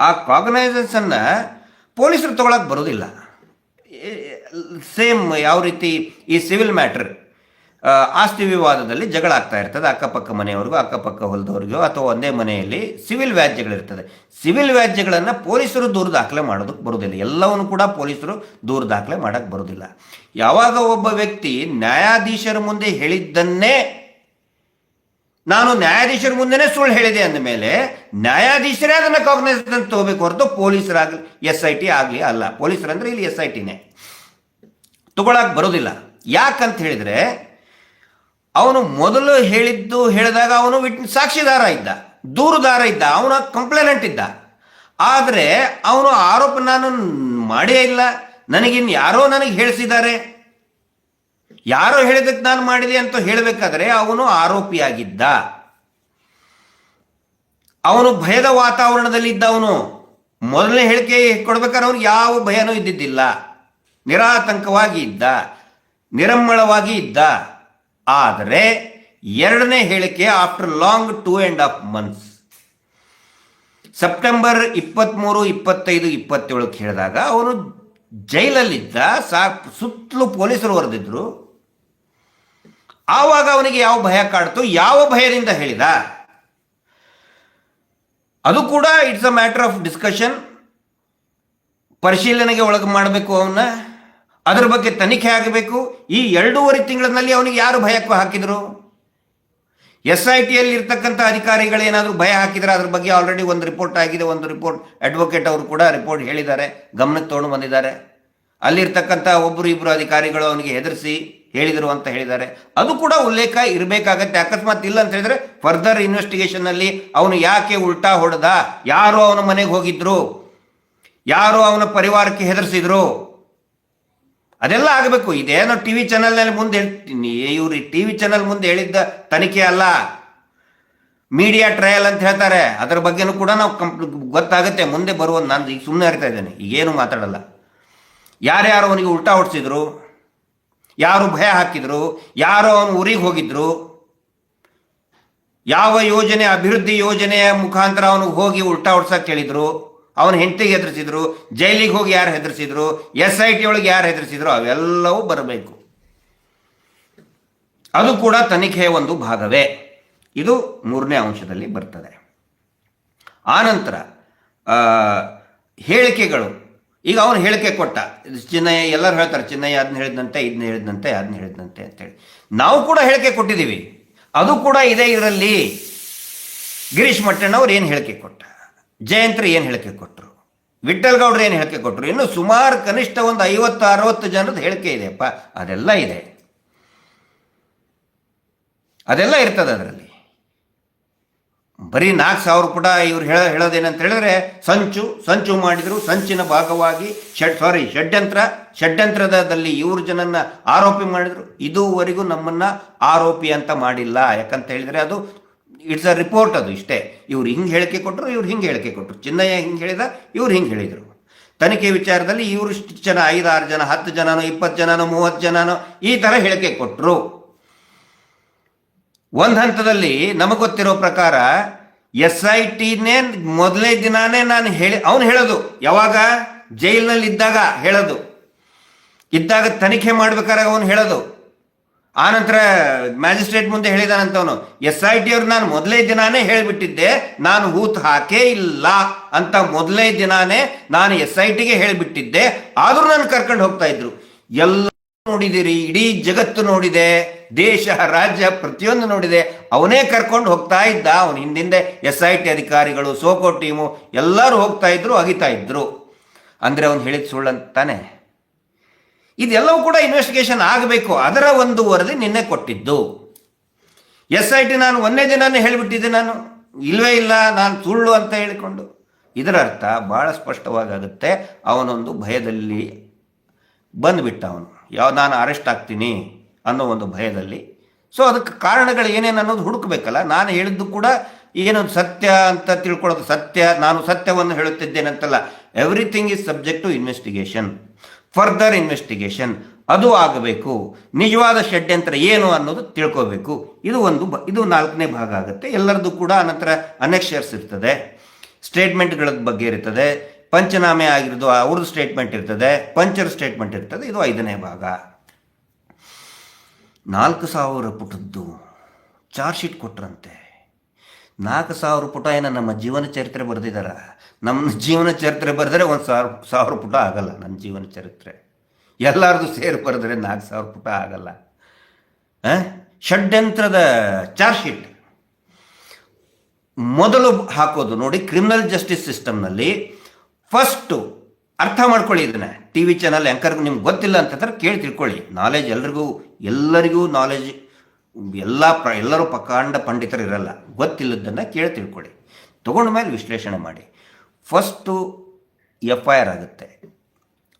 ಆ ಕಾಗ್ನೈಸನ್ಸನ್ನು ಪೊಲೀಸರು ತಗೊಳಕ್ಕೆ ಬರೋದಿಲ್ಲ. ಸೇಮ್ ಯಾವ ರೀತಿ ಈ ಸಿವಿಲ್ ಮ್ಯಾಟ್ರ್, ಆಸ್ತಿ ವಿವಾದದಲ್ಲಿ ಜಗಳ ಆಗ್ತಾ ಇರ್ತದೆ, ಅಕ್ಕಪಕ್ಕ ಮನೆಯವ್ರಿಗೂ ಅಕ್ಕಪಕ್ಕ ಹೊಲದವ್ರಿಗೂ ಅಥವಾ ಒಂದೇ ಮನೆಯಲ್ಲಿ ಸಿವಿಲ್ ವ್ಯಾಜ್ಯಗಳಿರ್ತದೆ. ಸಿವಿಲ್ ವ್ಯಾಜ್ಯಗಳನ್ನು ಪೊಲೀಸರು ದೂರು ದಾಖಲೆ ಮಾಡೋದಕ್ಕೆ ಬರೋದಿಲ್ಲ. ಎಲ್ಲವನ್ನು ಕೂಡ ಪೊಲೀಸರು ದೂರು ದಾಖಲೆ ಮಾಡೋಕ್ಕೆ ಬರೋದಿಲ್ಲ. ಯಾವಾಗ ಒಬ್ಬ ವ್ಯಕ್ತಿ ನ್ಯಾಯಾಧೀಶರ ಮುಂದೆ ಹೇಳಿದ್ದನ್ನೇ ನಾನು ನ್ಯಾಯಾಧೀಶರ ಮುಂದೆನೇ ಸುಳ್ಳು ಹೇಳಿದೆ ಅಂದ ಮೇಲೆ ನ್ಯಾಯಾಧೀಶರೇ ಅದನ್ನು ಕಾಗ್ನೈಸೆನ್ಸ್ ತಗೋಬೇಕು ಹೊರತು ಪೊಲೀಸರಾಗಲಿ SIT ಆಗಲಿ ಅಲ್ಲ. ಪೊಲೀಸರಂದ್ರೆ ಇಲ್ಲಿ SITನೇ ತಗೊಳಕ್ಕೆ ಬರೋದಿಲ್ಲ. ಯಾಕಂತ ಹೇಳಿದರೆ ಅವನು ಮೊದಲು ಹೇಳಿದಾಗ ಅವನು ಸಾಕ್ಷಿದಾರ ಇದ್ದ, ದೂರುದಾರ ಇದ್ದ, ಅವನ ಕಂಪ್ಲೇನೆಂಟ್ ಇದ್ದ. ಆದರೆ ಅವನು ಆರೋಪ ನಾನು ಮಾಡೇ ಇಲ್ಲ, ಯಾರೋ ನನಗೆ ಹೇಳಿಸಿದ್ದಾರೆ, ಯಾರೋ ಹೇಳಿದಕ್ಕೆ ನಾನು ಮಾಡಿದೆ ಅಂತ ಹೇಳಬೇಕಾದ್ರೆ ಅವನು ಆರೋಪಿಯಾಗಿದ್ದ. ಅವನು ಭಯದ ವಾತಾವರಣದಲ್ಲಿ ಇದ್ದ. ಅವನು ಮೊದಲನೇ ಹೇಳಿಕೆ ಕೊಡ್ಬೇಕಾದ್ರೆ ಅವನು ಯಾವ ಭಯನೂ ಇದ್ದಿದ್ದಿಲ್ಲ, ನಿರಾತಂಕವಾಗಿ ಇದ್ದ, ನಿರಮ್ಮಳವಾಗಿ ಇದ್ದ. ಆದರೆ ಎರಡನೇ ಹೇಳಿಕೆ ಆಫ್ಟರ್ ಲಾಂಗ್ 2.5 months, ಸೆಪ್ಟೆಂಬರ್ 23, 25, 27 ಹೇಳಿದಾಗ ಅವನು ಜೈಲಲ್ಲಿದ್ದ, ಸುತ್ತಲೂ ಪೊಲೀಸರು ಹೊರದಿದ್ರು. ಆವಾಗ ಅವನಿಗೆ ಯಾವ ಭಯ ಕಾಡ್ತು, ಯಾವ ಭಯದಿಂದ ಹೇಳಿದ, ಅದು ಕೂಡ it's a matter of discussion. ಪರಿಶೀಲನೆಗೆ ಒಳಗೆ ಮಾಡಬೇಕು, ಅವನ್ನ ಅದರ ಬಗ್ಗೆ ತನಿಖೆ ಆಗಬೇಕು. ಈ 2.5 ತಿಂಗಳಲ್ಲಿ ಅವನಿಗೆ ಯಾರು ಭಯ ಹಾಕಿದ್ರು? SITಯಲ್ಲಿ ಇರ್ತಕ್ಕಂಥ ಅಧಿಕಾರಿಗಳೇನಾದರೂ ಭಯ ಹಾಕಿದರೆ ಅದ್ರ ಬಗ್ಗೆ ಆಲ್ರೆಡಿ ಒಂದು ರಿಪೋರ್ಟ್ ಆಗಿದೆ. ಒಂದು ರಿಪೋರ್ಟ್ ಅಡ್ವೊಕೇಟ್ ಅವರು ಕೂಡ ರಿಪೋರ್ಟ್ ಹೇಳಿದ್ದಾರೆ, ಗಮನಕ್ಕೆ ತೊಗೊಂಡು ಬಂದಿದ್ದಾರೆ. ಅಲ್ಲಿರ್ತಕ್ಕಂಥ ಇಬ್ಬರು ಅಧಿಕಾರಿಗಳು ಅವನಿಗೆ ಹೆದರಿಸಿ ಹೇಳಿದರು ಅಂತ ಹೇಳಿದ್ದಾರೆ. ಅದು ಕೂಡ ಉಲ್ಲೇಖ ಇರಬೇಕಾಗತ್ತೆ. ಅಕಸ್ಮಾತ್ ಇಲ್ಲ ಅಂತ ಹೇಳಿದ್ರೆ ಫರ್ದರ್ ಇನ್ವೆಸ್ಟಿಗೇಷನ್ನಲ್ಲಿ ಅವನು ಯಾಕೆ ಉಲ್ಟಾ ಹೊಡೆದ, ಯಾರು ಅವನ ಮನೆಗೆ ಹೋಗಿದ್ರು, ಯಾರು ಅವನ ಪರಿವಾರಕ್ಕೆ ಹೆದರಿಸಿದ್ರು, ಅದೆಲ್ಲ ಆಗಬೇಕು. ಇದೇನೋ ಟಿ ವಿ ಚಾನಲ್ನಲ್ಲಿ ಮುಂದೆ ಹೇಳ್ತೀನಿ, ಇವರು ಟಿ ವಿ ಚಾನಲ್ ಮುಂದೆ ಹೇಳಿದ್ದ ತನಿಖೆ ಅಲ್ಲ, ಮೀಡಿಯಾ ಟ್ರಯಲ್ ಅಂತ ಹೇಳ್ತಾರೆ. ಅದರ ಬಗ್ಗೆನೂ ಕೂಡ ನಾವು ಗೊತ್ತಾಗುತ್ತೆ ಮುಂದೆ ಬರುವ. ನಾನು ಈಗ ಸುಮ್ಮನೆ ಅರಿತಾ ಇದ್ದೇನೆ, ಈಗೇನು ಮಾತಾಡಲ್ಲ. ಯಾರ್ಯಾರು ಅವನಿಗೆ ಉಲ್ಟಾ ಹೊಡಿಸಿದ್ರು, ಯಾರು ಭಯ ಹಾಕಿದ್ರು, ಯಾರು ಅವನು ಊರಿಗೆ ಹೋಗಿದ್ರು, ಯಾವ ಯೋಜನೆ, ಅಭಿವೃದ್ಧಿ ಯೋಜನೆಯ ಮುಖಾಂತರ ಅವನು ಹೋಗಿ ಉಲ್ಟಾ ಹೊಡ್ಸಕ್ಕೆ ಹೇಳಿದ್ರು, ಅವನ ಹೆಂಡತಿಗೆ ಹೆದರಿಸಿದ್ರು, ಜೈಲಿಗೆ ಹೋಗಿ ಯಾರು ಹೆದರಿಸಿದ್ರು, SIT ಒಳಗೆ ಯಾರು ಹೆದರಿಸಿದ್ರು, ಅವೆಲ್ಲವೂ ಬರಬೇಕು. ಅದು ಕೂಡ ತನಿಖೆಯ ಒಂದು ಭಾಗವೇ. ಇದು 3ನೇ ಅಂಶದಲ್ಲಿ ಬರ್ತದೆ. ಆನಂತರ ಹೇಳಿಕೆಗಳು. ಈಗ ಅವನು ಹೇಳಿಕೆ ಕೊಟ್ಟ, ಚಿನ್ನಯ್ಯ, ಎಲ್ಲರೂ ಹೇಳ್ತಾರೆ ಚಿನ್ನಯ್ಯ ಅದನ್ನ ಹೇಳಿದಂತೆ, ಇದನ್ನ ಹೇಳಿದಂತೆ, ಅದನ್ನ ಹೇಳಿದಂತೆ ಅಂತೇಳಿ. ನಾವು ಕೂಡ ಹೇಳಿಕೆ ಕೊಟ್ಟಿದ್ದೀವಿ, ಅದು ಕೂಡ ಇದೆ ಇದರಲ್ಲಿ. ಗಿರೀಶ್ ಮಟ್ಟಣ್ಣವ್ರು ಏನು ಹೇಳಿಕೆ ಕೊಟ್ಟ, ಜಯಂತ್ರಿ ಏನು ಹೇಳಿಕೆ ಕೊಟ್ಟರು, ವಿಠ್ಠಲ್ ಗೌಡ್ರು ಏನು ಹೇಳಿಕೆ ಕೊಟ್ಟರು, ಇನ್ನು ಸುಮಾರು ಕನಿಷ್ಠ ಒಂದು 50-60 ಜನರದ್ದು ಹೇಳಿಕೆ ಇದೆಯಪ್ಪ. ಅದೆಲ್ಲ ಇದೆ, ಅದೆಲ್ಲ ಇರ್ತದೆ ಅದರಲ್ಲಿ. ಬರೀ 4,000 ಪುಟ ಇವ್ರು ಹೇಳೋದೇನಂತ ಹೇಳಿದ್ರೆ ಸಂಚು ಮಾಡಿದ್ರು, ಸಂಚಿನ ಭಾಗವಾಗಿ ಷಡ್ಯಂತ್ರದಲ್ಲಿ ಇವ್ರ ಜನನ್ನ ಆರೋಪಿ ಮಾಡಿದ್ರು. ಇದುವರೆಗೂ ನಮ್ಮನ್ನ ಆರೋಪಿ ಅಂತ ಮಾಡಿಲ್ಲ. ಯಾಕಂತ ಹೇಳಿದ್ರೆ ಅದು ಇಟ್ಸ್ ಅ ರಿಪೋರ್ಟ್, ಅದು ಇಷ್ಟೇ. ಇವ್ರು ಹಿಂಗೆ ಹೇಳಿಕೆ ಕೊಟ್ಟರು, ಇವ್ರು ಹಿಂಗೆ ಹೇಳಿಕೆ ಕೊಟ್ಟರು. ಚಿನ್ನಯ್ಯ ಹಿಂಗೆ ಹೇಳಿದ, ಇವ್ರು ಹಿಂಗೆ ಹೇಳಿದರು. ತನಿಖೆ ವಿಚಾರದಲ್ಲಿ ಇವರು ಇಷ್ಟು ಜನ, 5-6 ಜನ, 10 ಜನನೋ, 20 ಜನನೋ, 30 ಜನನೋ ಈ ಥರ ಹೇಳಿಕೆ ಕೊಟ್ಟರು. ಒಂದು ಹಂತದಲ್ಲಿ ನಮಗೆ ಗೊತ್ತಿರೋ ಪ್ರಕಾರ SITನೇ ಮೊದಲನೇ ದಿನಾನೇ ಅವನು ಹೇಳೋದು, ಯಾವಾಗ ಜೈಲಿನಲ್ಲಿ ಇದ್ದಾಗ ತನಿಖೆ ಮಾಡ್ಬೇಕಾದ್ರೆ ಅವನು ಹೇಳೋದು. ಆನಂತರ ಮ್ಯಾಜಿಸ್ಟ್ರೇಟ್ ಮುಂದೆ ಹೇಳಿದಾನಂತವನು, SIT ಅವ್ರು ನಾನು ಮೊದಲೇ ದಿನಾನೇ ಹೇಳಿಬಿಟ್ಟಿದ್ದೆ, ನಾನು ಹೂತು ಹಾಕೇ ಇಲ್ಲ ಅಂತ ಮೊದಲೇ ದಿನಾನೇ ನಾನು SITಗೆ ಹೇಳಿಬಿಟ್ಟಿದ್ದೆ, ಆದರೂ ನಾನು ಕರ್ಕೊಂಡು ಹೋಗ್ತಾ ಇದ್ರು. ಎಲ್ಲ ನೋಡಿದಿರಿ, ಇಡೀ ಜಗತ್ತು ನೋಡಿದೆ, ದೇಶ ರಾಜ್ಯ ಪ್ರತಿಯೊಂದು ನೋಡಿದೆ. ಅವನೇ ಕರ್ಕೊಂಡು ಹೋಗ್ತಾ ಇದ್ದ. ಅವನ ಹಿಂದಿಂದೆ SIT ಅಧಿಕಾರಿಗಳು, ಸೋಕೋ ಟೀಮು ಎಲ್ಲರೂ ಹೋಗ್ತಾ ಇದ್ರು, ಅಗಿತಾ ಇದ್ರು. ಅಂದರೆ ಅವನು ಹೇಳಿದ ಸುಳ್ಳಂತಾನೆ. ಇದೆಲ್ಲವೂ ಕೂಡ ಇನ್ವೆಸ್ಟಿಗೇಷನ್ ಆಗಬೇಕು. ಅದರ ಒಂದು ವರದಿ ನಿನ್ನೆ ಕೊಟ್ಟಿದ್ದು. SIT ನಾನು ಒಂದೇ ದಿನಾನೇ ಹೇಳಿಬಿಟ್ಟಿದ್ದೆ, ನಾನು ಇಲ್ಲವೇ ಇಲ್ಲ, ನಾನು ಸುಳ್ಳು ಅಂತ ಹೇಳಿಕೊಂಡು. ಇದರ ಅರ್ಥ ಭಾಳ ಸ್ಪಷ್ಟವಾಗುತ್ತೆ. ಅವನೊಂದು ಭಯದಲ್ಲಿ ಬಂದುಬಿಟ್ಟ. ಅವನು ನಾನು ಅರೆಸ್ಟ್ ಆಗ್ತೀನಿ ಅನ್ನೋ ಒಂದು ಭಯದಲ್ಲಿ. ಸೊ ಅದಕ್ಕೆ ಕಾರಣಗಳು ಏನೇನು ಅನ್ನೋದು ಹುಡುಕಬೇಕಲ್ಲ. ನಾನು ಹೇಳಿದ್ದು ಕೂಡ ಏನೊಂದು ಸತ್ಯ ಅಂತ ತಿಳ್ಕೊಳ್ಳೋದು, ನಾನು ಸತ್ಯವನ್ನು ಹೇಳುತ್ತಿದ್ದೇನಂತಲ್ಲ. Everything is subject to investigation, further investigation. ಅದು ಆಗಬೇಕು. ನಿಜವಾದ ಷಡ್ಯಂತ್ರ ಏನು ಅನ್ನೋದು ತಿಳ್ಕೋಬೇಕು. ಇದು 4ನೇ ಭಾಗ ಆಗುತ್ತೆ. ಎಲ್ಲರದ್ದು ಕೂಡ ಅನಂತರ ಅನೆಕ್ಷರ್ಸ್ ಇರ್ತದೆ, ಸ್ಟೇಟ್ಮೆಂಟ್ಗಳ ಬಗ್ಗೆ ಇರ್ತದೆ, ಪಂಚನಾಮೆ ಆಗಿರೋದು ಅವ್ರದ್ದು ಸ್ಟೇಟ್ಮೆಂಟ್ ಇರ್ತದೆ, ಪಂಚರ್ ಸ್ಟೇಟ್ಮೆಂಟ್ ಇರ್ತದೆ. ಇದು 5ನೇ ಭಾಗ. 4,000 ಪುಟದ್ದು ಚಾರ್ಜ್ ಶೀಟ್ ಕೊಟ್ರಂತೆ. 4,000 ಪುಟ ಏನೋ ನಮ್ಮ ಜೀವನ ಚರಿತ್ರೆ ಬರೆದಿದ್ದಾರ. ನಮ್ಮ ಜೀವನ ಚರಿತ್ರೆ ಬರೆದ್ರೆ 1,000 ಪುಟ ಆಗಲ್ಲ. ನನ್ನ ಜೀವನ ಚರಿತ್ರೆ ಎಲ್ಲರದು ಸೇರಿ ಬರೆದ್ರೆ 4,000 ಪುಟ ಆಗಲ್ಲ. ಷಡ್ಯಂತ್ರದ ಚಾರ್ಜ್ ಶೀಟ್ ಮೊದಲು ಹಾಕೋದು ನೋಡಿ. ಕ್ರಿಮಿನಲ್ ಜಸ್ಟಿಸ್ ಸಿಸ್ಟಮ್ನಲ್ಲಿ ಫಸ್ಟು ಅರ್ಥ ಮಾಡ್ಕೊಳ್ಳಿ ಇದನ್ನ. ಟಿ ವಿ ಚಾನಲ್ ಆ್ಯಂಕರ್ಗೂ ನಿಮ್ಗೆ ಗೊತ್ತಿಲ್ಲ ಅಂತಂದ್ರೆ ಕೇಳಿ ತಿಳ್ಕೊಳ್ಳಿ. ನಾಲೆಜ್ ಎಲ್ಲರಿಗೂ ನಾಲೆಜ್ ಎಲ್ಲರೂ ಪ್ರಕಾಂಡ ಪಂಡಿತರು ಇರಲ್ಲ. ಗೊತ್ತಿಲ್ಲದನ್ನು ಕೇಳಿ ತಿಳ್ಕೊಳ್ಳಿ. ತೊಗೊಂಡ ಮೇಲೆ ವಿಶ್ಲೇಷಣೆ ಮಾಡಿ. ಫಸ್ಟು FIR ಆಗುತ್ತೆ,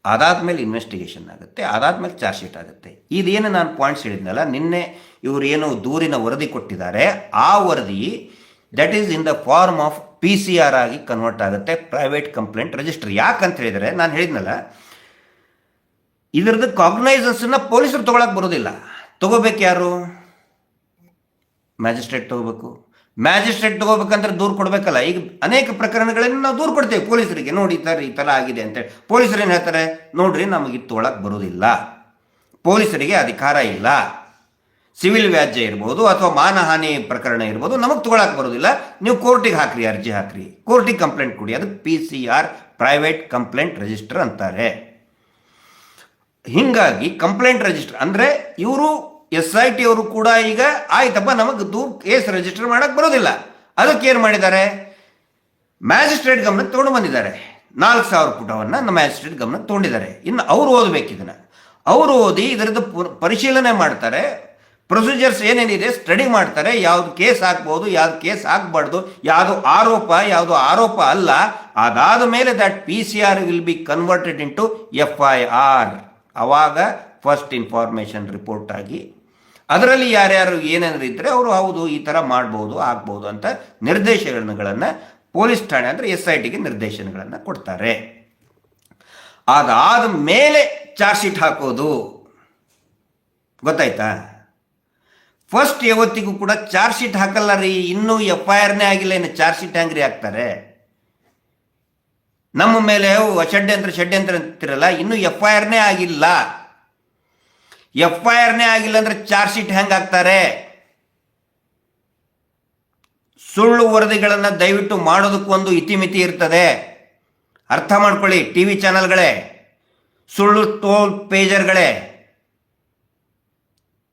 ಅದಾದಮೇಲೆ ಇನ್ವೆಸ್ಟಿಗೇಷನ್ ಆಗುತ್ತೆ, ಅದಾದಮೇಲೆ ಚಾರ್ಜ್ ಶೀಟ್ ಆಗುತ್ತೆ. ಇದೇನು ನಾನು ಪಾಯಿಂಟ್ಸ್ ಹೇಳಿದ್ನಲ್ಲ, ನಿನ್ನೆ ಇವರು ಏನು ದೂರಿನ ವರದಿ ಕೊಟ್ಟಿದ್ದಾರೆ, ಆ ವರದಿ that is in the form of PCR ಆಗಿ ಕನ್ವರ್ಟ್ ಆಗುತ್ತೆ, ಪ್ರೈವೇಟ್ ಕಂಪ್ಲೇಂಟ್ ರಿಜಿಸ್ಟರ್. ಯಾಕಂತ ಹೇಳಿದರೆ, ನಾನು ಹೇಳಿದ್ನಲ್ಲ, ಇದರದ್ದು ಕಾಗ್ನೈಸನ್ಸನ್ನು ಪೊಲೀಸರು ತೊಗೊಳಕ್ಕೆ ಬರೋದಿಲ್ಲ. ತೊಗೋಬೇಕು ಯಾರು? ಮ್ಯಾಜಿಸ್ಟ್ರೇಟ್ ತೊಗೋಬೇಕು. ಮ್ಯಾಜಿಸ್ಟ್ರೇಟ್ ತೊಗೋಬೇಕಂದ್ರೆ ದೂರು ಕೊಡಬೇಕಲ್ಲ. ಈಗ ಅನೇಕ ಪ್ರಕರಣಗಳಲ್ಲಿ ನಾವು ದೂರು ಕೊಡ್ತೇವೆ ಪೊಲೀಸರಿಗೆ, ನೋಡಿ ಈ ಥರ ಆಗಿದೆ ಅಂತೇಳಿ. ಪೊಲೀಸರು ಏನು ಹೇಳ್ತಾರೆ, ನೋಡ್ರಿ ನಮಗೆ ಇದು ತೊಗೊಳಕ್ಕೆ ಬರೋದಿಲ್ಲ, ಪೊಲೀಸರಿಗೆ ಅಧಿಕಾರ ಇಲ್ಲ. ಸಿವಿಲ್ ವ್ಯಾಜ್ಯ ಇರ್ಬೋದು ಅಥವಾ ಮಾನಹಾನಿ ಪ್ರಕರಣ ಇರ್ಬೋದು, ನಮಗೆ ತೊಗೊಳಕ್ಕೆ ಬರೋದಿಲ್ಲ, ನೀವು ಕೋರ್ಟಿಗೆ ಹಾಕ್ರಿ, ಅರ್ಜಿ ಹಾಕ್ರಿ, ಕೋರ್ಟಿಗೆ ಕಂಪ್ಲೇಂಟ್ ಕೊಡಿ. ಅದು PCR, ಪ್ರೈವೇಟ್ ಕಂಪ್ಲೇಂಟ್ ರಿಜಿಸ್ಟರ್ ಅಂತಾರೆ. ಹೀಗಾಗಿ ಕಂಪ್ಲೇಂಟ್ ರಿಜಿಸ್ಟರ್ ಅಂದರೆ ಇವರು SIT ಅವರು ಕೂಡ ಈಗ ಆಯ್ತಪ್ಪ ನಮಗೆ ಕೇಸ್ ರಿಜಿಸ್ಟರ್ ಮಾಡೋಕ್ಕೆ ಬರೋದಿಲ್ಲ, ಅದಕ್ಕೆ ಏನು ಮಾಡಿದ್ದಾರೆ, ಮ್ಯಾಜಿಸ್ಟ್ರೇಟ್ ಗಮನಕ್ಕೆ ತೊಗೊಂಡು ಬಂದಿದ್ದಾರೆ. 4,000 ಪುಟವನ್ನು ಮ್ಯಾಜಿಸ್ಟ್ರೇಟ್ ಗಮನಕ್ಕೆ ತೊಗೊಂಡಿದ್ದಾರೆ. ಇನ್ನು ಅವರು ಓದಬೇಕು ಇದನ್ನು. ಅವರು ಓದಿ ಇದರದ್ದು ಪರಿಶೀಲನೆ ಮಾಡ್ತಾರೆ, ಪ್ರೊಸೀಜರ್ಸ್ ಏನೇನಿದೆ ಸ್ಟಡಿ ಮಾಡ್ತಾರೆ, ಯಾವುದು ಕೇಸ್ ಹಾಕ್ಬೋದು, ಯಾವುದು ಕೇಸ್ ಹಾಕಬಾರ್ದು, ಯಾವುದು ಆರೋಪ ಅಲ್ಲ. ಅದಾದ ಮೇಲೆ that PCR will be converted into FIR. ಆವಾಗ ಫಸ್ಟ್ ಇನ್ಫಾರ್ಮೇಷನ್ ರಿಪೋರ್ಟ್ ಆಗಿ ಅದರಲ್ಲಿ ಯಾರ್ಯಾರು ಏನೇನಾದ್ರು ಇದ್ದರೆ ಅವರು ಹೌದು ಈ ಥರ ಮಾಡ್ಬೋದು, ಆಗ್ಬೋದು ಅಂತ ನಿರ್ದೇಶನಗಳನ್ನು ಪೊಲೀಸ್ ಠಾಣೆ ಅಂದರೆ SITಗೆ ನಿರ್ದೇಶನಗಳನ್ನು ಕೊಡ್ತಾರೆ. ಅದಾದ ಮೇಲೆ ಚಾರ್ಜ್ ಶೀಟ್ ಹಾಕೋದು. ಗೊತ್ತಾಯ್ತಾ? ಫಸ್ಟ್ ಯಾವತ್ತಿಗೂ ಕೂಡ ಚಾರ್ಜ್ ಶೀಟ್ ಹಾಕಲ್ಲ ರೀ, ಇನ್ನೂ FIRನೇ ಆಗಿಲ್ಲ, ಇನ್ನು ಚಾರ್ಜ್ ಶೀಟ್ ಹೆಂಗ್ರಿ ಹಾಕ್ತಾರೆ? ನಮ್ಮ ಮೇಲೆ ಷಡ್ಯಂತ್ರ ಅಂತಿರಲ್ಲ, ಇನ್ನೂ FIRನೇ ಆಗಿಲ್ಲ. FIRನೇ ಆಗಿಲ್ಲ ಅಂದ್ರೆ ಚಾರ್ಜ್ ಶೀಟ್ ಹೆಂಗೆ ಹಾಕ್ತಾರೆ? ಸುಳ್ಳು ವರದಿಗಳನ್ನು ದಯವಿಟ್ಟು ಮಾಡೋದಕ್ಕೊಂದು ಇತಿಮಿತಿ ಇರ್ತದೆ, ಅರ್ಥ ಮಾಡ್ಕೊಳ್ಳಿ. TV ಚಾನಲ್ಗಳೇ, ಸುಳ್ಳು ಪೇಜರ್ಗಳೇ,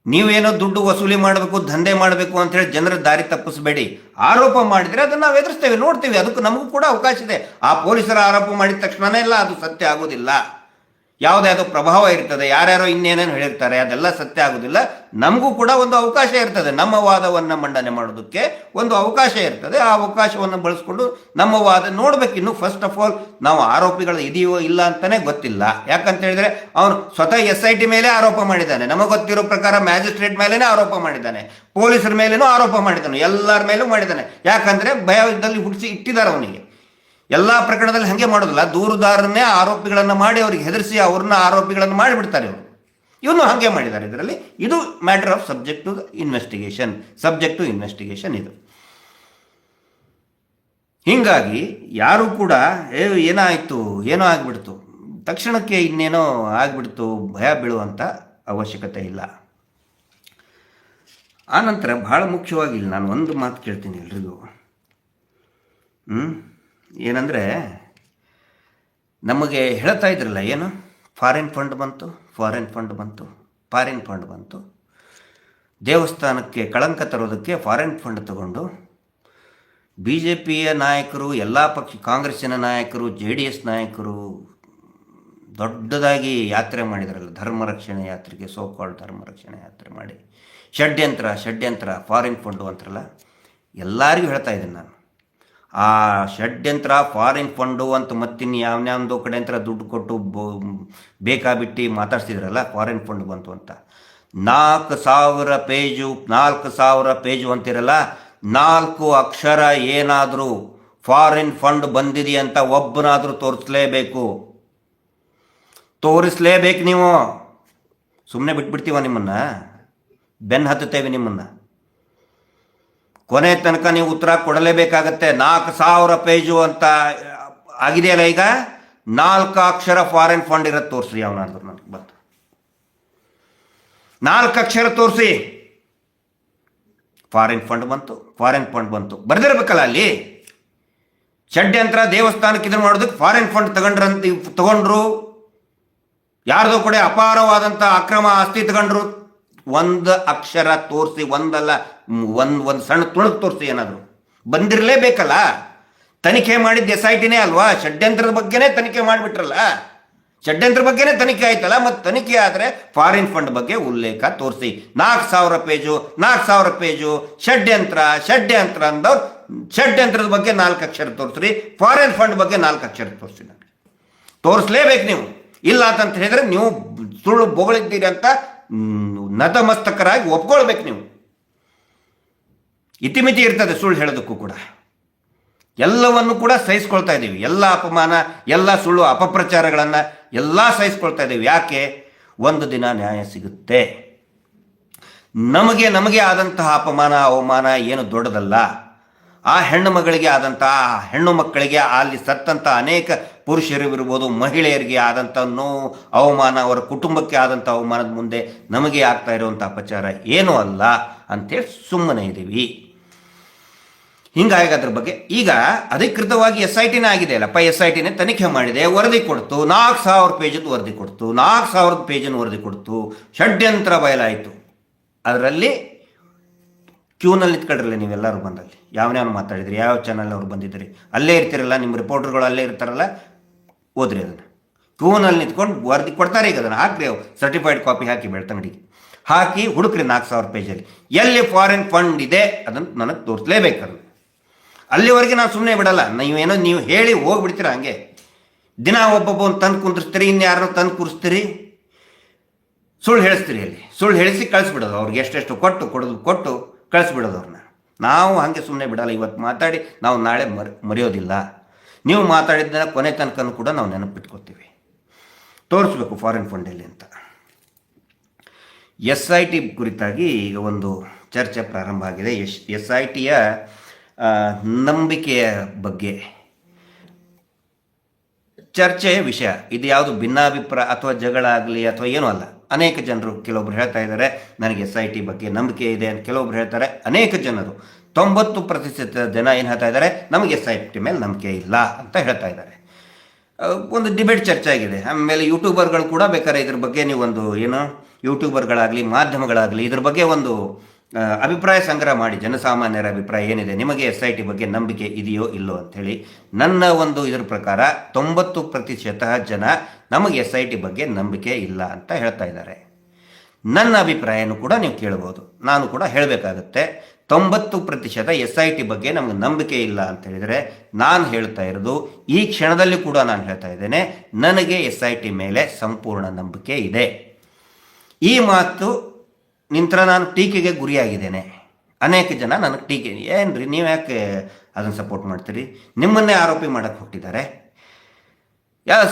ನೀವೇನೋ ದುಡ್ಡು ವಸೂಲಿ ಮಾಡಬೇಕು, ದಂಧೆ ಮಾಡಬೇಕು ಅಂತ ಹೇಳಿ ಜನರ ದಾರಿ ತಪ್ಪಿಸಬೇಡಿ. ಆರೋಪ ಮಾಡಿದರೆ ಅದನ್ನು ನಾವು ಎದುರಿಸ್ತೇವೆ, ನೋಡ್ತೀವಿ, ಅದಕ್ಕೂ ನಮಗೂ ಕೂಡ ಅವಕಾಶ ಇದೆ. ಆ ಪೊಲೀಸರ ಆರೋಪ ಮಾಡಿದ ತಕ್ಷಣನೇ ಎಲ್ಲ ಅದು ಸತ್ಯ ಆಗೋದಿಲ್ಲ. ಯಾವುದ್ಯಾವುದೋ ಪ್ರಭಾವ ಇರ್ತದೆ, ಯಾರ್ಯಾರೋ ಇನ್ನೇನೇನು ಹೇಳಿರ್ತಾರೆ, ಅದೆಲ್ಲ ಸತ್ಯ ಆಗೋದಿಲ್ಲ. ನಮಗೂ ಕೂಡ ಒಂದು ಅವಕಾಶ ಇರ್ತದೆ, ನಮ್ಮ ವಾದವನ್ನು ಮಂಡನೆ ಮಾಡೋದಕ್ಕೆ ಒಂದು ಅವಕಾಶ ಇರ್ತದೆ. ಆ ಅವಕಾಶವನ್ನು ಬಳಸ್ಕೊಂಡು ನಮ್ಮ ವಾದ ನೋಡ್ಬೇಕು. ಇನ್ನು ಫಸ್ಟ್ ಆಫ್ ಆಲ್ ನಾವು ಆರೋಪಿಗಳು ಇದೆಯೋ ಇಲ್ಲ ಅಂತಲೇ ಗೊತ್ತಿಲ್ಲ. ಯಾಕಂತ ಹೇಳಿದರೆ ಅವನು ಸ್ವತಃ SIT ಮೇಲೆ ಆರೋಪ ಮಾಡಿದ್ದಾನೆ, ನಮಗೆ ಗೊತ್ತಿರೋ ಪ್ರಕಾರ ಮ್ಯಾಜಿಸ್ಟ್ರೇಟ್ ಮೇಲೇ ಆರೋಪ ಮಾಡಿದ್ದಾನೆ, ಪೊಲೀಸರ ಮೇಲೇನೂ ಆರೋಪ ಮಾಡಿದ್ದಾನೆ, ಎಲ್ಲರ ಮೇಲೂ ಮಾಡಿದ್ದಾನೆ. ಯಾಕಂದರೆ ಭಯದಲ್ಲಿ ಹುಟ್ಟಿಸಿ ಇಟ್ಟಿದ್ದಾರೆ ಅವನಿಗೆ. ಎಲ್ಲ ಪ್ರಕರಣದಲ್ಲಿ ಹಾಗೆ ಮಾಡೋದಿಲ್ಲ, ದೂರುದಾರನ್ನೇ ಆರೋಪಿಗಳನ್ನು ಮಾಡಿ ಅವ್ರಿಗೆ ಹೆದರಿಸಿ ಅವ್ರನ್ನ ಆರೋಪಿಗಳನ್ನು ಮಾಡಿಬಿಡ್ತಾರೆ ಅವರು. ಇವನು ಹಾಗೆ ಮಾಡಿದ್ದಾರೆ ಇದರಲ್ಲಿ. ಇದು matter of subject to investigation ಇದು. ಹೀಗಾಗಿ ಯಾರು ಕೂಡ ಏನೋ ಆಗಿಬಿಡ್ತು ತಕ್ಷಣಕ್ಕೆ ಇನ್ನೇನೋ ಆಗಿಬಿಡ್ತು ಭಯ ಬೀಳುವಂಥ ಅವಶ್ಯಕತೆ ಇಲ್ಲ. ಆನಂತರ ಭಾಳ ಮುಖ್ಯವಾಗಿ ನಾನು ಒಂದು ಮಾತು ಕೇಳ್ತೀನಿ ಎಲ್ರಿಗೂ. ಏನಂದರೆ ನಮಗೆ ಹೇಳ್ತಾ ಇದ್ರಲ್ಲ, ಏನು ಫಾರಿನ್ ಫಂಡ್ ಬಂತು, ದೇವಸ್ಥಾನಕ್ಕೆ ಕಳಂಕ ತರೋದಕ್ಕೆ ಫಾರಿನ್ ಫಂಡ್ ತಗೊಂಡು BJPಯ ನಾಯಕರು, ಎಲ್ಲ ಕಾಂಗ್ರೆಸ್ಸಿನ ನಾಯಕರು, JDS ನಾಯಕರು ದೊಡ್ಡದಾಗಿ ಯಾತ್ರೆ ಮಾಡಿದಾರಲ್ಲ, ಧರ್ಮರಕ್ಷಣೆ ಯಾತ್ರೆಗೆ, ಸೋಕಾಲ್ಡ್ ಧರ್ಮರಕ್ಷಣೆ ಯಾತ್ರೆ ಮಾಡಿ ಷಡ್ಯಂತ್ರ ಫಾರಿನ್ ಫಂಡು ಅಂತಾರಲ್ಲ, ಎಲ್ಲರಿಗೂ ಹೇಳ್ತಾ ಇದ್ದೀನಿ ನಾನು. ಆ ಷಡ್ಯಂತ್ರ ಫಾರಿನ್ ಫಂಡು ಅಂತ ಮತ್ತಿನ್ನು ಯಾವ್ಯಾವುದೋ ಕಡೆ ಅಂತ ದುಡ್ಡು ಕೊಟ್ಟು ಬೇಕಾಬಿಟ್ಟು ಮಾತಾಡ್ತಿದ್ರಲ್ಲ, ಫಾರಿನ್ ಫಂಡ್ ಬಂತು ಅಂತ. 4,000 ಪೇಜು ಅಂತಿರಲ್ಲ, 4 ಅಕ್ಷರ ಏನಾದರೂ ಫಾರಿನ್ ಫಂಡ್ ಬಂದಿದೆ ಅಂತ ಒಬ್ಬನಾದರೂ ತೋರಿಸ್ಲೇಬೇಕು. ನೀವು ಸುಮ್ಮನೆ ಬಿಟ್ಬಿಡ್ತೀವ, ನಿಮ್ಮನ್ನು ಬೆನ್ನು ಹತ್ತುತ್ತೇವೆ, ನಿಮ್ಮನ್ನು ಕೊನೆ ತನಕ ನೀವು ಉತ್ತರ ಕೊಡಲೇಬೇಕಾಗತ್ತೆ. 4,000 ಪೇಜು ಅಂತ ಆಗಿದೆಯಲ್ಲ, ಈಗ 4 ಅಕ್ಷರ ಫಾರಿನ್ ಫಂಡ್ ಇರೋದು ತೋರಿಸ್ರಿ. ಅವನಾದ್ರು ನನಗೆ ಬಂತು 4 ಅಕ್ಷರ ತೋರಿಸಿ, ಫಾರಿನ್ ಫಂಡ್ ಬಂತು ಬರೆದಿರ್ಬೇಕಲ್ಲ ಅಲ್ಲಿ. ಷಡ್ಯಂತ್ರ ದೇವಸ್ಥಾನಕ್ಕೆ ಇದನ್ನು ಮಾಡೋದಕ್ಕೆ ಫಾರಿನ್ ಫಂಡ್ ತಗೊಂಡ್ರು, ಯಾರ್ದೋ ಕಡೆ ಅಪಾರವಾದಂಥ ಅಕ್ರಮ ಆಸ್ತಿ ತಗೊಂಡ್ರು. 1 ಅಕ್ಷರ ತೋರಿಸಿ, ಒಂದಲ್ಲ ಒಂದು ಸಣ್ಣ ತುಣುಕು ತೋರಿಸಿ, ಏನಾದರೂ ಬಂದಿರಲೇಬೇಕಲ್ಲ. ತನಿಖೆ ಮಾಡಿದ್ದು SITನೇ ಅಲ್ವಾ? ಷಡ್ಯಂತ್ರದ ಬಗ್ಗೆನೇ ತನಿಖೆ ಮಾಡಿಬಿಟ್ರಲ್ಲ, ಷಡ್ಯಂತ್ರ ಬಗ್ಗೆನೇ ತನಿಖೆ ಆಯ್ತಲ್ಲ. ಮತ್ತು ತನಿಖೆ ಆದರೆ ಫಾರಿನ್ ಫಂಡ್ ಬಗ್ಗೆ ಉಲ್ಲೇಖ ತೋರಿಸಿ. 4,000 ಪೇಜು ಷಡ್ಯಂತ್ರ ಅಂದವ್ರು ಷಡ್ಯಂತ್ರದ ಬಗ್ಗೆ 4 ಅಕ್ಷರ ತೋರಿಸ್ರಿ, ಫಾರಿನ್ ಫಂಡ್ ಬಗ್ಗೆ 4 ಅಕ್ಷರ ತೋರಿಸಿ. ನನಗೆ ತೋರಿಸ್ಲೇಬೇಕು ನೀವು. ಇಲ್ಲ ಅಂತ ಹೇಳಿದ್ರೆ ನೀವು ಸುಳ್ಳು ಬೊಗಳಿದ್ದೀರಿ ಅಂತ ನತಮಸ್ತಕರಾಗಿ ಒಪ್ಕೊಳ್ಬೇಕು ನೀವು. ಇತಿಮಿತಿ ಇರ್ತದೆ ಸುಳ್ಳು ಹೇಳೋದಕ್ಕೂ ಕೂಡ. ಎಲ್ಲವನ್ನು ಕೂಡ ಸಹಿಸ್ಕೊಳ್ತಾ ಇದ್ದೀವಿ, ಎಲ್ಲ ಅಪಮಾನ, ಎಲ್ಲ ಸುಳ್ಳು ಅಪಪ್ರಚಾರಗಳನ್ನು ಎಲ್ಲ ಸಹಿಸ್ಕೊಳ್ತಾ ಇದ್ದೀವಿ. ಯಾಕೆ? ಒಂದು ದಿನ ನ್ಯಾಯ ಸಿಗುತ್ತೆ. ನಮಗೆ ಆದಂತಹ ಅಪಮಾನ ಅವಮಾನ ಏನು ದೊಡ್ಡದಲ್ಲ. ಆ ಹೆಣ್ಣು ಮಗಳಿಗೆ ಆದಂತಹ, ಹೆಣ್ಣು ಮಕ್ಕಳಿಗೆ ಅಲ್ಲಿ ಸತ್ತಂಥ ಅನೇಕ ಪುರುಷರಿರ್ಬೋದು, ಮಹಿಳೆಯರಿಗೆ ಆದಂಥ ನೋವು ಅವಮಾನ, ಅವರ ಕುಟುಂಬಕ್ಕೆ ಆದಂಥ ಅವಮಾನದ ಮುಂದೆ ನಮಗೆ ಆಗ್ತಾ ಇರುವಂಥ ಅಪಚಾರ ಏನೂ ಅಲ್ಲ ಅಂತೇಳಿ ಸುಮ್ಮನೆ ಇದ್ದೀವಿ. ಹಿಂಗಾಗಿ ಅದ್ರ ಬಗ್ಗೆ ಈಗ ಅಧಿಕೃತವಾಗಿ SITನೇ ಆಗಿದೆ ಅಲ್ಲಪ್ಪ. SITನೇ ತನಿಖೆ ಮಾಡಿದೆ, ವರದಿ ಕೊಡ್ತು, 4,000 ಪೇಜದ್ದು ವರದಿ ಕೊಡ್ತು, 4,000 ಪೇಜಿನ ವರದಿ ಕೊಡ್ತು, ಷಡ್ಯಂತ್ರ ಬಯಲಾಯಿತು. ಅದರಲ್ಲಿ ಕ್ಯೂನಲ್ಲಿ ನಿಂತ್ಕೊಳ್ರಲ್ಲ ನೀವೆಲ್ಲರೂ ಬಂದಲ್ಲಿ. ಯಾವನ್ಯಾವನು ಮಾತಾಡಿದ್ರಿ, ಯಾವ ಚಾನಲ್ ಅವ್ರು ಬಂದಿದ್ರಿ, ಅಲ್ಲೇ ಇರ್ತಿರಲ್ಲ, ನಿಮ್ಮ ರಿಪೋರ್ಟರ್ಗಳು ಅಲ್ಲೇ ಇರ್ತಾರಲ್ಲ, ಓದ್ರಿ ಅದನ್ನು. ಕ್ಯೂನಲ್ಲಿ ನಿಂತ್ಕೊಂಡು ವರದಿ ಕೊಡ್ತಾರೆ. ಈಗ ಅದನ್ನು ಹಾಕ್ರಿ, ಸರ್ಟಿಫೈಡ್ ಕಾಪಿ ಹಾಕಿ ಬೆಳ್ತಂಗಡಿಗೆ ಹಾಕಿ ಹುಡುಕ್ರಿ 4,000 ಪೇಜಲ್ಲಿ ಎಲ್ಲಿ ಫಾರಿನ್ ಫಂಡ್ ಇದೆ ಅದನ್ನು ನನಗೆ ತೋರಿಸಲೇಬೇಕು. ಅಲ್ಲಿವರೆಗೆ ನಾನು ಸುಮ್ಮನೆ ಬಿಡಲ್ಲ. ನೀವು ಹೇಳಿ ಹೋಗ್ಬಿಡ್ತೀರ. ಹಂಗೆ ದಿನ ಒಬ್ಬೊಬ್ಬನ ತಂದು ಕುಂದಿರ್ತೀರಿ, ಇನ್ಯಾರನ್ನ ತಂದು ಕೂರಿಸ್ತೀರಿ, ಸುಳ್ಳು ಹೇಳಿಸ್ತೀರಿ. ಅಲ್ಲಿ ಸುಳ್ಳು ಹೇಳಿಸಿ ಕಳಿಸ್ಬಿಡೋದು, ಅವ್ರಿಗೆ ಎಷ್ಟೆಷ್ಟು ಕೊಟ್ಟು ಕಳಿಸ್ಬಿಡೋದು ಅವ್ರನ್ನ. ನಾವು ಹಾಗೆ ಸುಮ್ಮನೆ ಬಿಡಲ್ಲ. ಇವತ್ತು ಮಾತಾಡಿ ನಾವು ನಾಳೆ ಮರೆಯೋದಿಲ್ಲ. ನೀವು ಮಾತಾಡಿದ್ದನ್ನ ಕೊನೆ ತನಕನೂ ಕೂಡ ನಾವು ನೆನಪಿಟ್ಕೊತೀವಿ. ತೋರಿಸ್ಬೇಕು ಫಾರಿನ್ ಫಂಡ್ ಎಲ್ಲಿ ಅಂತ. SIT ಕುರಿತಾಗಿ ಈಗ ಒಂದು ಚರ್ಚೆ ಪ್ರಾರಂಭ ಆಗಿದೆ. SITಯ ನಂಬಿಕೆಯ ಬಗ್ಗೆ ಚರ್ಚೆಯ ವಿಷಯ ಇದು. ಯಾವುದು ಭಿನ್ನಾಭಿಪ್ರಾಯ ಅಥವಾ ಜಗಳ ಆಗಲಿ ಅಥವಾ ಏನೂ ಅಲ್ಲ. ಅನೇಕ ಜನರು, ಕೆಲವೊಬ್ರು ಹೇಳ್ತಾ ಇದ್ದಾರೆ ನನಗೆ SIT ಬಗ್ಗೆ ನಂಬಿಕೆ ಇದೆ ಅಂತ, ಕೆಲವೊಬ್ರು ಹೇಳ್ತಾರೆ. ಅನೇಕ ಜನರು 90% ಜನ ಏನು ಹೇಳ್ತಾ ಇದ್ದಾರೆ, ನಮಗೆ SIT ಮೇಲೆ ನಂಬಿಕೆ ಇಲ್ಲ ಅಂತ ಹೇಳ್ತಾ ಇದ್ದಾರೆ. ಒಂದು ಡಿಬೇಟ್ ಚರ್ಚೆ ಆಗಿದೆ. ಆಮೇಲೆ ಯೂಟ್ಯೂಬರ್ಗಳು ಕೂಡ ಬೇಕಾದ್ರೆ ಇದ್ರ ಬಗ್ಗೆ ನೀವು ಒಂದು ಯೂಟ್ಯೂಬರ್ಗಳಾಗಲಿ ಮಾಧ್ಯಮಗಳಾಗಲಿ ಇದ್ರ ಬಗ್ಗೆ ಒಂದು ಅಭಿಪ್ರಾಯ ಸಂಗ್ರಹ ಮಾಡಿ. ಜನಸಾಮಾನ್ಯರ ಅಭಿಪ್ರಾಯ ಏನಿದೆ, ನಿಮಗೆ SIT ಬಗ್ಗೆ ನಂಬಿಕೆ ಇದೆಯೋ ಇಲ್ಲೋ ಅಂಥೇಳಿ. ನನ್ನ ಒಂದು ಇದರ ಪ್ರಕಾರ 90% ಜನ ನಮಗೆ SIT ಬಗ್ಗೆ ನಂಬಿಕೆ ಇಲ್ಲ ಅಂತ ಹೇಳ್ತಾ ಇದ್ದಾರೆ. ನನ್ನ ಅಭಿಪ್ರಾಯನೂ ಕೂಡ ನೀವು ಕೇಳ್ಬೋದು, ನಾನು ಕೂಡ ಹೇಳಬೇಕಾಗುತ್ತೆ. 90% SIT ಬಗ್ಗೆ ನಮಗೆ ನಂಬಿಕೆ ಇಲ್ಲ ಅಂತ ಹೇಳಿದರೆ, ನಾನು ಹೇಳ್ತಾ ಇರೋದು ಈ ಕ್ಷಣದಲ್ಲಿ ಕೂಡ ನಾನು ಹೇಳ್ತಾ ಇದ್ದೇನೆ, ನನಗೆ SIT ಮೇಲೆ ಸಂಪೂರ್ಣ ನಂಬಿಕೆ ಇದೆ. ಈ ಮಾತು ನಿಂತರ ನಾನು ಟೀಕೆಗೆ ಗುರಿಯಾಗಿದ್ದೇನೆ. ಅನೇಕ ಜನ ನನಗೆ ಟೀಕೆ, ಏನ್ರಿ ನೀವು ಯಾಕೆ ಅದನ್ನು ಸಪೋರ್ಟ್ ಮಾಡ್ತೀರಿ, ನಿಮ್ಮನ್ನೇ ಆರೋಪಿ ಮಾಡೋಕ್ಕೆ ಹುಟ್ಟಿದ್ದಾರೆ.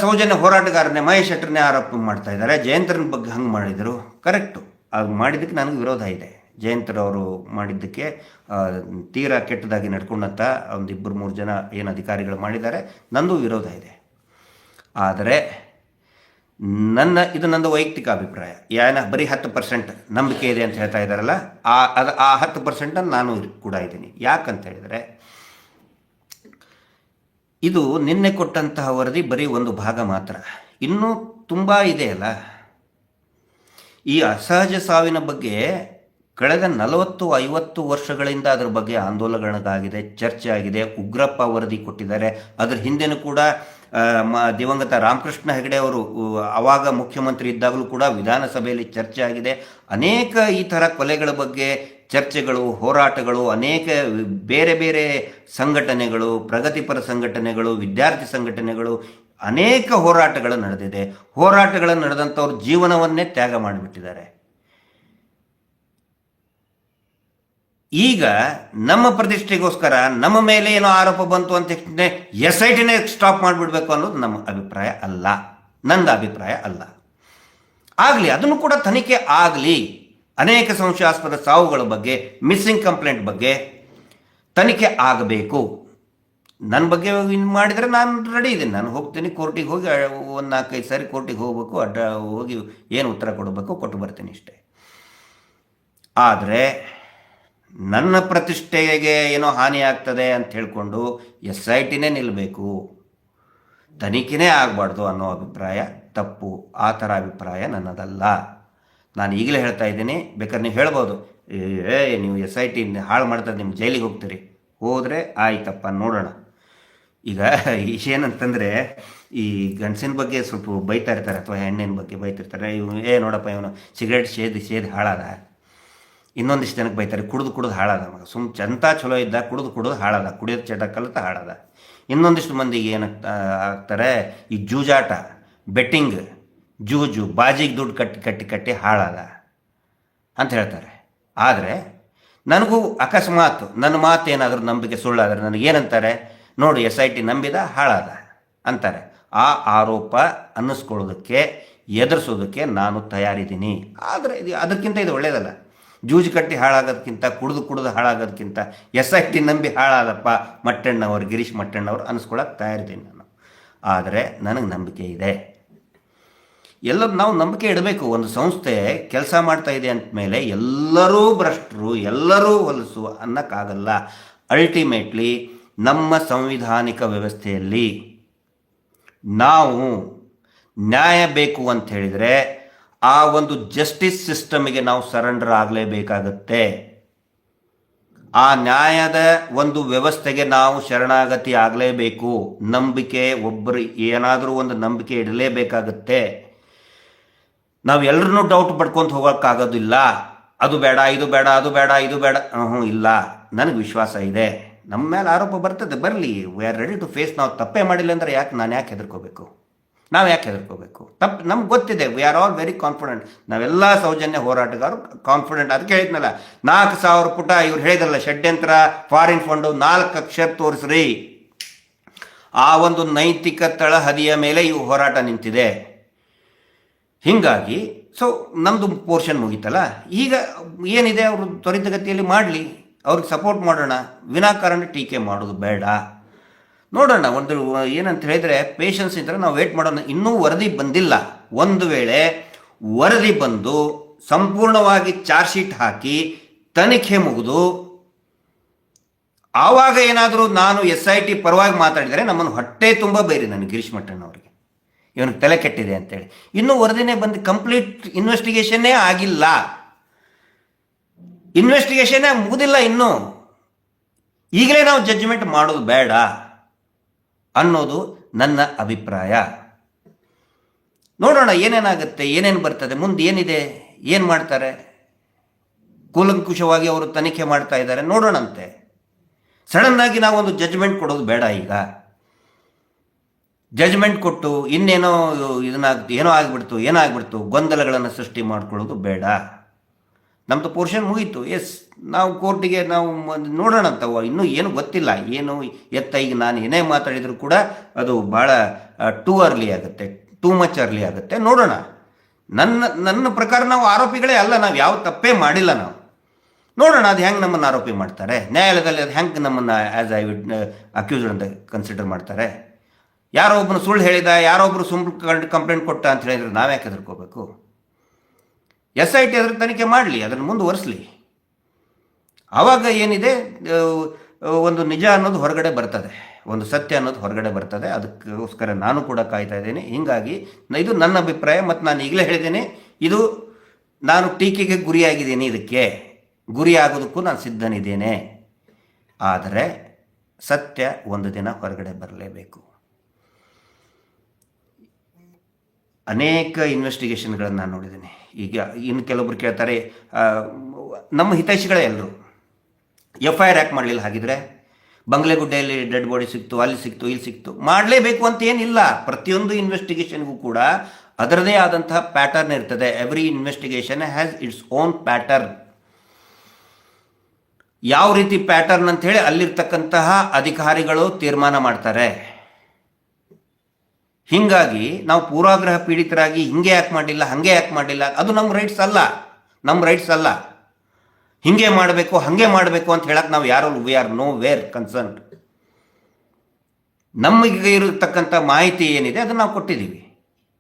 ಸೌಜನ್ಯ ಹೋರಾಟಗಾರನೇ ಮಹೇಶ್ ಶೆಟ್ಟರ್ನೇ ಆರೋಪ ಮಾಡ್ತಾ ಇದ್ದಾರೆ. ಜಯಂತ್ರನ ಬಗ್ಗೆ ಹಂಗೆ ಮಾಡಿದರು, ಕರೆಕ್ಟು. ಅದು ಮಾಡಿದ್ದಕ್ಕೆ ನನಗೆ ವಿರೋಧ ಇದೆ. ಜಯಂತ್ರವರು ಮಾಡಿದ್ದಕ್ಕೆ ತೀರಾ ಕೆಟ್ಟದಾಗಿ ನಡ್ಕೊಂಡಂಥ ಒಂದು 2-3 ಜನ ಏನು ಅಧಿಕಾರಿಗಳು ಮಾಡಿದ್ದಾರೆ, ನಂದು ವಿರೋಧ ಇದೆ. ಆದರೆ ಇದು ನಂದು ವೈಯಕ್ತಿಕ ಅಭಿಪ್ರಾಯ. ಬರೀ 10% ನಂಬಿಕೆ ಇದೆ ಅಂತ ಹೇಳ್ತಾ ಇದ್ದಾರಲ್ಲ, ಆ 10% ನಾನು ಕೂಡ ಇದ್ದೀನಿ. ಯಾಕಂತ ಹೇಳಿದರೆ, ಇದು ನಿನ್ನೆ ಕೊಟ್ಟಂತಹ ವರದಿ ಬರೀ ಒಂದು ಭಾಗ ಮಾತ್ರ, ಇನ್ನೂ ತುಂಬ ಇದೆಯಲ್ಲ. ಈ ಅಸಹಜ ಸಾವಿನ ಬಗ್ಗೆ ಕಳೆದ 40-50 ವರ್ಷಗಳಿಂದ ಅದರ ಬಗ್ಗೆ ಆಂದೋಲನಗಳಾಗಿದೆ, ಚರ್ಚೆ ಆಗಿದೆ. ಉಗ್ರಪ್ಪ ವರದಿ ಕೊಟ್ಟಿದ್ದಾರೆ. ಅದರ ಹಿಂದೆನೂ ಕೂಡ ದಿವಂಗತ ರಾಮಕೃಷ್ಣ ಹೆಗಡೆ ಅವರು ಆವಾಗ ಮುಖ್ಯಮಂತ್ರಿ ಇದ್ದಾಗಲೂ ಕೂಡ ವಿಧಾನಸಭೆಯಲ್ಲಿ ಚರ್ಚೆ ಆಗಿದೆ. ಅನೇಕ ಈ ಥರ ಕೊಲೆಗಳ ಬಗ್ಗೆ ಚರ್ಚೆಗಳು, ಹೋರಾಟಗಳು, ಅನೇಕ ಬೇರೆ ಬೇರೆ ಸಂಘಟನೆಗಳು, ಪ್ರಗತಿಪರ ಸಂಘಟನೆಗಳು, ವಿದ್ಯಾರ್ಥಿ ಸಂಘಟನೆಗಳು, ಅನೇಕ ಹೋರಾಟಗಳು ನಡೆದಿದೆ. ಹೋರಾಟಗಳು ನಡೆದಂಥವ್ರು ಜೀವನವನ್ನೇ ತ್ಯಾಗ ಮಾಡಿಬಿಟ್ಟಿದ್ದಾರೆ. ಈಗ ನಮ್ಮ ಪ್ರತಿಷ್ಠೆಗೋಸ್ಕರ ನಮ್ಮ ಮೇಲೆ ಏನೋ ಆರೋಪ ಬಂತು ಅಂತ SITನೇ ಸ್ಟಾಪ್ ಮಾಡಿಬಿಡ್ಬೇಕು ಅನ್ನೋದು ನಮ್ಮ ಅಭಿಪ್ರಾಯ ಅಲ್ಲ, ನಂದು ಅಭಿಪ್ರಾಯ ಅಲ್ಲ. ಆಗಲಿ, ಅದನ್ನು ಕೂಡ ತನಿಖೆ ಆಗಲಿ. ಅನೇಕ ಸಂಶಯಾಸ್ಪದ ಸಾವುಗಳ ಬಗ್ಗೆ, ಮಿಸ್ಸಿಂಗ್ ಕಂಪ್ಲೇಂಟ್ ಬಗ್ಗೆ ತನಿಖೆ ಆಗಬೇಕು. ನನ್ನ ಬಗ್ಗೆ ಮಾಡಿದರೆ ನಾನು ರೆಡಿ ಇದ್ದೀನಿ. ನಾನು ಹೋಗ್ತೀನಿ ಕೋರ್ಟಿಗೆ, ಹೋಗಿ 1-4-5 ಸಾರಿ ಕೋರ್ಟಿಗೆ ಹೋಗ್ಬೇಕು, ಹೋಗಿ ಏನು ಉತ್ತರ ಕೊಡಬೇಕು ಕೊಟ್ಟು ಬರ್ತೀನಿ ಇಷ್ಟೇ. ಆದರೆ ನನ್ನ ಪ್ರತಿಷ್ಠೆಗೆ ಏನೋ ಹಾನಿ ಆಗ್ತದೆ ಅಂತ ಹೇಳ್ಕೊಂಡು SITನೇ ನಿಲ್ಲಬೇಕು, ತನಿಖೆನೇ ಆಗಬಾರ್ದು ಅನ್ನೋ ಅಭಿಪ್ರಾಯ ತಪ್ಪು. ಆ ಥರ ಅಭಿಪ್ರಾಯ ನನ್ನದಲ್ಲ. ನಾನು ಈಗಲೇ ಹೇಳ್ತಾ ಇದ್ದೀನಿ. ಬೇಕಾದ್ರೆ ನೀವು ಹೇಳ್ಬೋದು, ನೀವು SIT ಹಾಳು ಮಾಡ್ತಾರೆ, ನಿಮ್ಮ ಜೈಲಿಗೆ ಹೋಗ್ತೀರಿ. ಹೋದರೆ ಆಯ್ತಪ್ಪ, ನೋಡೋಣ. ಈಗ ಏನಂತಂದರೆ ಈ ಗಂಡಸಿನ ಬಗ್ಗೆ ಸ್ವಲ್ಪ ಬೈತಾ ಇರ್ತಾರೆ ಅಥವಾ ಹೆಣ್ಣಿನ ಬಗ್ಗೆ ಬೈತಿರ್ತಾರೆ. ನೋಡಪ್ಪ ಇವನು ಸಿಗರೇಟ್ ಸೇದಿ ಹಾಳಾದ. ಇನ್ನೊಂದಿಷ್ಟು ಜನಕ್ಕೆ ಬೈತಾರೆ ಕುಡಿದು ಹಾಳಾದ ಮಗ, ಚಂತ ಚಲೋ ಇದ್ದ ಕುಡಿದು ಹಾಳಾದ, ಕುಡಿಯೋದು ಚಟ ಕಲಿತ ಹಾಳಾದ. ಇನ್ನೊಂದಿಷ್ಟು ಮಂದಿಗೆ ಆಗ್ತಾರೆ ಈ ಜೂಜಾಟ, ಬೆಟ್ಟಿಂಗ್, ಜೂಜು, ಬಾಜಿಗೆ ದುಡ್ಡು ಕಟ್ಟಿ ಹಾಳಾದ ಅಂತ ಹೇಳ್ತಾರೆ. ಆದರೆ ನನಗೂ ಅಕಸ್ಮಾತ್ ನನ್ನ ಮಾತು ಏನಾದರೂ ನಂಬಿಕೆ ಸುಳ್ಳಾದರೆ ನನಗೇನಂತಾರೆ, ನೋಡಿ SIT ನಂಬಿದ ಹಾಳಾದ ಅಂತಾರೆ. ಆ ಆರೋಪ ಅನ್ನಿಸ್ಕೊಳ್ಳೋದಕ್ಕೆ, ಎದುರಿಸೋದಕ್ಕೆ ನಾನು ತಯಾರಿದ್ದೀನಿ. ಆದರೆ ಅದಕ್ಕಿಂತ ಇದು ಒಳ್ಳೆಯದಲ್ಲ. ಜೂಜು ಕಟ್ಟಿ ಹಾಳಾಗೋದಕ್ಕಿಂತ, ಕುಡಿದು ಹಾಳಾಗೋದಕ್ಕಿಂತ SIT ನಂಬಿ ಹಾಳಾದಪ್ಪ ಮಟ್ಟಣ್ಣವ್ರು, ಗಿರೀಶ್ ಮಟ್ಟಣ್ಣವ್ರು ಅನ್ನಿಸ್ಕೊಳ್ಳೋಕೆ ತಯಾರಿದ್ದೀನಿ ನಾನು. ಆದರೆ ನನಗೆ ನಂಬಿಕೆ ಇದೆ. ನಾವು ನಂಬಿಕೆ ಇಡಬೇಕು. ಒಂದು ಸಂಸ್ಥೆ ಕೆಲಸ ಮಾಡ್ತಾ ಇದೆ ಅಂದಮೇಲೆ ಎಲ್ಲರೂ ಭ್ರಷ್ಟರು, ಎಲ್ಲರೂ ಹೊಲಸು ಅನ್ನೋಕ್ಕಾಗಲ್ಲ. ಅಲ್ಟಿಮೇಟ್ಲಿ ನಮ್ಮ ಸಂವಿಧಾನಿಕ ವ್ಯವಸ್ಥೆಯಲ್ಲಿ ನಾವು ನ್ಯಾಯ ಬೇಕು ಅಂತ ಹೇಳಿದರೆ ಆ ಒಂದು ಜಸ್ಟಿಸ್ ಸಿಸ್ಟಮಿಗೆ ನಾವು ಸರೆಂಡರ್ ಆಗಲೇಬೇಕಾಗತ್ತೆ. ಆ ನ್ಯಾಯದ ಒಂದು ವ್ಯವಸ್ಥೆಗೆ ನಾವು ಶರಣಾಗತಿ ಆಗಲೇಬೇಕು. ನಂಬಿಕೆ, ಒಬ್ಬರು ಏನಾದರೂ ಒಂದು ನಂಬಿಕೆ ಇಡಲೇಬೇಕಾಗತ್ತೆ. ನಾವು ಎಲ್ಲರನ್ನೂ ಡೌಟ್ ಪಡ್ಕೊಂತ ಹೋಗೋಕ್ಕಾಗೋದಿಲ್ಲ. ಅದು ಬೇಡ, ಇದು ಬೇಡ, ಅದು ಬೇಡ, ಇದು ಬೇಡ. ಇಲ್ಲ, ನನಗೆ ವಿಶ್ವಾಸ ಇದೆ. ನಮ್ಮ ಮೇಲೆ ಆರೋಪ ಬರ್ತದೆ, ಬರಲಿ. We are ready to face. ನಾವು ತಪ್ಪೇ ಮಾಡಿಲ್ಲ ಅಂದರೆ ನಾನು ಯಾಕೆ ಹೆದರ್ಕೋಬೇಕು? ನಾವು ಯಾಕೆ ಹೆದರ್ಕೋಬೇಕು? ನಮ್ಗೆ ಗೊತ್ತಿದೆ. We are all very confident. ನಾವೆಲ್ಲ ಸೌಜನ್ಯ ಹೋರಾಟಗಾರರು ಕಾನ್ಫಿಡೆಂಟ್. ಅದಕ್ಕೆ ಹೇಳಿದ್ನಲ್ಲ, 4,000 ಪುಟ ಇವ್ರು ಹೇಳಿದ್ರಲ್ಲ, ಷಡ್ಯಂತ್ರ, ಫಾರಿನ್ ಫಂಡು, 4 ಅಕ್ಷರ ತೋರಿಸ್ರಿ. ಆ ಒಂದು ನೈತಿಕ ತಳಹದಿಯ ಮೇಲೆ ಇವು ಹೋರಾಟ ನಿಂತಿದೆ. ಹೀಗಾಗಿ ನಮ್ಮದು ಪೋರ್ಷನ್ ಮುಗೀತಲ್ಲ. ಈಗ ಏನಿದೆ ಅವರು ತ್ವರಿತಗತಿಯಲ್ಲಿ ಮಾಡಲಿ, ಅವ್ರಿಗೆ ಸಪೋರ್ಟ್ ಮಾಡೋಣ. ವಿನಾಕಾರಣ ಟೀಕೆ ಮಾಡೋದು ಬೇಡ. ನೋಡೋಣ. ಒಂದು ಏನಂತ ಹೇಳಿದರೆ ಪೇಷನ್ಸ್ ಇದ್ದರೆ ನಾವು ವೇಟ್ ಮಾಡೋಣ. ಇನ್ನೂ ವರದಿ ಬಂದಿಲ್ಲ. ಒಂದು ವೇಳೆ ವರದಿ ಬಂದು ಸಂಪೂರ್ಣವಾಗಿ ಚಾರ್ಜ್ ಶೀಟ್ ಹಾಕಿ ತನಿಖೆ ಮುಗಿದು ಆವಾಗ ಏನಾದರೂ ನಾನು SIT ಪರವಾಗಿ ಮಾತಾಡಿದರೆ ನಮ್ಮನ್ನು ಹೊಟ್ಟೆ ತುಂಬ ಬೈರಿ ನನಗೆ ಗಿರೀಶ್ ಮಟ್ಟಣ್ಣವ್ರಿಗೆ, ಇವನಿಗೆ ತಲೆ ಕೆಟ್ಟಿದೆ ಅಂತೇಳಿ. ಇನ್ನೂ ವರದಿನೇ ಬಂದು ಕಂಪ್ಲೀಟ್ ಇನ್ವೆಸ್ಟಿಗೇಷನ್ನೇ ಆಗಿಲ್ಲ. ಇನ್ವೆಸ್ಟಿಗೇಷನ್ನೇ ಮುಗಿದಿಲ್ಲ ಇನ್ನೂ. ಈಗಲೇ ನಾವು ಜಡ್ಜ್ಮೆಂಟ್ ಮಾಡೋದು ಬೇಡ ಅನ್ನೋದು ನನ್ನ ಅಭಿಪ್ರಾಯ. ನೋಡೋಣ ಏನೇನಾಗುತ್ತೆ, ಏನೇನು ಬರ್ತದೆ, ಮುಂದೆ ಏನಿದೆ, ಏನು ಮಾಡ್ತಾರೆ. ಕೂಲಂಕುಷವಾಗಿ ಅವರು ತನಿಖೆ ಮಾಡ್ತಾ ಇದ್ದಾರೆ, ನೋಡೋಣಂತೆ. ಸಡನ್ನಾಗಿ ನಾವೊಂದು ಜಡ್ಜ್ಮೆಂಟ್ ಕೊಡೋದು ಬೇಡ. ಈಗ ಜಡ್ಜ್ಮೆಂಟ್ ಕೊಟ್ಟು ಇನ್ನೇನೋ ಏನೋ ಆಗಿಬಿಡ್ತು ಗೊಂದಲಗಳನ್ನು ಸೃಷ್ಟಿ ಮಾಡ್ಕೊಳ್ಳೋದು ಬೇಡ. ನಮ್ಮದು ಪೋರ್ಷನ್ ಮುಗೀತು. ನಾವು ಕೋರ್ಟಿಗೆ ನಾವು ನೋಡೋಣ ಅಂತವ. ಇನ್ನೂ ಏನು ಗೊತ್ತಿಲ್ಲ, ಏನು ಈಗ ನಾನು ಏನೇ ಮಾತಾಡಿದರೂ ಕೂಡ ಅದು ಭಾಳ ಟೂ ಅರ್ಲಿ ಆಗುತ್ತೆ, ಟೂ ಮಚ್ ಅರ್ಲಿ ಆಗುತ್ತೆ. ನೋಡೋಣ. ನನ್ನ ಪ್ರಕಾರ ನಾವು ಆರೋಪಿಗಳೇ ಅಲ್ಲ, ನಾವು ಯಾವ ತಪ್ಪೇ ಮಾಡಿಲ್ಲ. ನಾವು ನೋಡೋಣ ಅದು ಹೆಂಗೆ ನಮ್ಮನ್ನು ಆರೋಪಿ ಮಾಡ್ತಾರೆ, ನ್ಯಾಯಾಲಯದಲ್ಲಿ ಅದು ಹೆಂಗೆ ನಮ್ಮನ್ನು ಆ್ಯಸ್ ಅಕ್ಯೂಸ್ಡ್ ಅಂತ ಕನ್ಸಿಡರ್ ಮಾಡ್ತಾರೆ. ಯಾರೋ ಒಬ್ಬನು ಸುಳ್ಳು ಹೇಳಿದ, ಯಾರೊಬ್ಬರು ಸುಳ್ಳು ಕಂಪ್ಲೇಂಟ್ ಕೊಟ್ಟ ಅಂತ ಹೇಳಿದ್ರೆ ನಾವ್ಯಾಕೆ ಹೆದರ್ಕೋಬೇಕು? SIT ಅದ್ರ ತನಿಖೆ ಮಾಡಲಿ, ಅದನ್ನು ಮುಂದುವರಿಸಲಿ. ಆವಾಗ ಏನಿದೆ, ಒಂದು ನಿಜ ಅನ್ನೋದು ಹೊರಗಡೆ ಬರ್ತದೆ, ಒಂದು ಸತ್ಯ ಅನ್ನೋದು ಹೊರಗಡೆ ಬರ್ತದೆ. ಅದಕ್ಕೋಸ್ಕರ ನಾನು ಕೂಡ ಕಾಯ್ತಾ ಇದ್ದೀನಿ. ಹೀಗಾಗಿ ಇದು ನನ್ನ ಅಭಿಪ್ರಾಯ. ಮತ್ತು ನಾನು ಈಗಲೇ ಹೇಳಿದ್ದೀನಿ, ಇದು ನಾನು ಟೀಕೆಗೆ ಗುರಿಯಾಗಿದ್ದೀನಿ. ಇದಕ್ಕೆ ಗುರಿಯಾಗೋದಕ್ಕೂ ನಾನು ಸಿದ್ಧನಿದ್ದೇನೆ. ಆದರೆ ಸತ್ಯ ಒಂದು ದಿನ ಹೊರಗಡೆ ಬರಲೇಬೇಕು. ಅನೇಕ ಇನ್ವೆಸ್ಟಿಗೇಷನ್ಗಳನ್ನು ನಾನು ನೋಡಿದ್ದೀನಿ. ಈಗ ಇನ್ನು ಕೆಲವೊಬ್ರು ಕೇಳ್ತಾರೆ, ನಮ್ಮ ಹಿತೈಷಿಗಳೇ ಎಲ್ಲರೂ FIR ಯಾಕೆ ಮಾಡಲಿಲ್ಲ? ಹಾಗಿದ್ರೆ ಬಂಗ್ಲೆಗುಡ್ಡೆಯಲ್ಲಿ ಡೆಡ್ ಬಾಡಿ ಸಿಕ್ತು, ಅಲ್ಲಿ ಸಿಕ್ತು, ಇಲ್ಲಿ ಸಿಕ್ತು, ಮಾಡಲೇಬೇಕು ಅಂತ ಏನಿಲ್ಲ. ಪ್ರತಿಯೊಂದು ಇನ್ವೆಸ್ಟಿಗೇಷನ್ಗೂ ಕೂಡ ಅದರದೇ ಆದಂತಹ ಪ್ಯಾಟರ್ನ್ ಇರ್ತದೆ. Every investigation has its own pattern. ಯಾವ ರೀತಿ ಪ್ಯಾಟರ್ನ್ ಅಂತ ಹೇಳಿ ಅಲ್ಲಿರ್ತಕ್ಕಂತಹ ಅಧಿಕಾರಿಗಳು ತೀರ್ಮಾನ ಮಾಡ್ತಾರೆ. ಹೀಗಾಗಿ ನಾವು ಪೂರ್ವಾಗ್ರಹ ಪೀಡಿತರಾಗಿ ಹಿಂಗೆ ಯಾಕೆ ಮಾಡಲಿಲ್ಲ, ಹಾಗೆ ಯಾಕೆ ಮಾಡಲಿಲ್ಲ, ಅದು ನಮ್ಮ ರೈಟ್ಸ್ ಅಲ್ಲ. ಹಿಂಗೆ ಮಾಡಬೇಕು, ಹಾಗೆ ಮಾಡಬೇಕು ಅಂತ ಹೇಳಕ್ಕೆ ನಾವು ಯಾರು we are no wear concern. ನಮಗೆ ಇರತಕ್ಕಂಥ ಮಾಹಿತಿ ಏನಿದೆ ಅದನ್ನು ನಾವು ಕೊಟ್ಟಿದ್ದೀವಿ,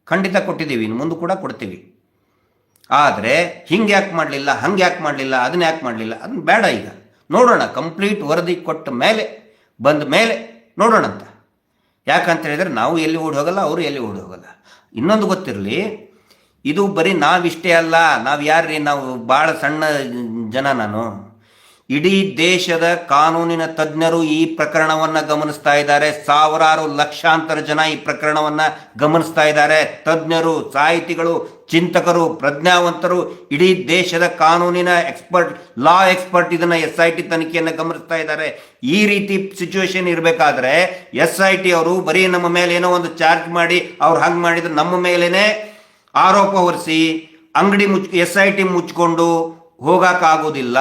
ಖಂಡಿತ ಕೊಟ್ಟಿದ್ದೀವಿ, ಇನ್ನು ಮುಂದೆ ಕೂಡ ಕೊಡ್ತೀವಿ. ಆದರೆ ಹಿಂಗೆ ಯಾಕೆ ಮಾಡಲಿಲ್ಲ, ಹಂಗೆ ಯಾಕೆ ಮಾಡಲಿಲ್ಲ, ಅದನ್ನ ಯಾಕೆ ಮಾಡಲಿಲ್ಲ, ಅದನ್ನು ಬೇಡ. ಈಗ ನೋಡೋಣ, ಕಂಪ್ಲೀಟ್ ವರದಿ ಕೊಟ್ಟ ಮೇಲೆ ಬಂದ ಮೇಲೆ ನೋಡೋಣ ಅಂತ. ಯಾಕಂತ ಹೇಳಿದರೆ ನಾವು ಎಲ್ಲಿ ಓಡಿ ಹೋಗಲ್ಲ, ಅವರು ಎಲ್ಲಿ ಓಡಿ ಹೋಗಲ್ಲ. ಇನ್ನೊಂದು ಗೊತ್ತಿರಲಿ, ಇದು ಬರೀ ನಾವಿಷ್ಟೇ ಅಲ್ಲ. ನಾವು ಯಾರ್ರಿ, ನಾವು ಭಾಳ ಸಣ್ಣ ಜನ. ನಾನು ಇಡೀ ದೇಶದ ಕಾನೂನಿನ ತಜ್ಞರು ಈ ಪ್ರಕರಣವನ್ನು ಗಮನಿಸ್ತಾ ಇದ್ದಾರೆ. ಸಾವಿರಾರು ಲಕ್ಷಾಂತರ ಜನ ಈ ಪ್ರಕರಣವನ್ನು ಗಮನಿಸ್ತಾ ಇದ್ದಾರೆ. ತಜ್ಞರು, ಸಾಹಿತಿಗಳು, ಚಿಂತಕರು, ಪ್ರಜ್ಞಾವಂತರು, ಇಡೀ ದೇಶದ ಕಾನೂನಿನ ಎಕ್ಸ್ಪರ್ಟ್, ಲಾ ಎಕ್ಸ್ಪರ್ಟ್ ಇದನ್ನು SIT ತನಿಖೆಯನ್ನು ಗಮನಿಸ್ತಾ ಇದ್ದಾರೆ. ಈ ರೀತಿ ಸಿಚುವೇಶನ್ ಇರಬೇಕಾದ್ರೆ SIT ಅವರು ಬರೀ ನಮ್ಮ ಮೇಲೆ ಏನೋ ಒಂದು ಚಾರ್ಜ್ ಮಾಡಿ ಅವ್ರು ಹಂಗೆ ಮಾಡಿದ್ರೆ ನಮ್ಮ ಮೇಲೇನೆ ಆರೋಪ ಹೊರಿಸಿ ಅಂಗಡಿ SIT ಮುಚ್ಕೊಂಡು ಹೋಗೋಕ್ಕಾಗೋದಿಲ್ಲ.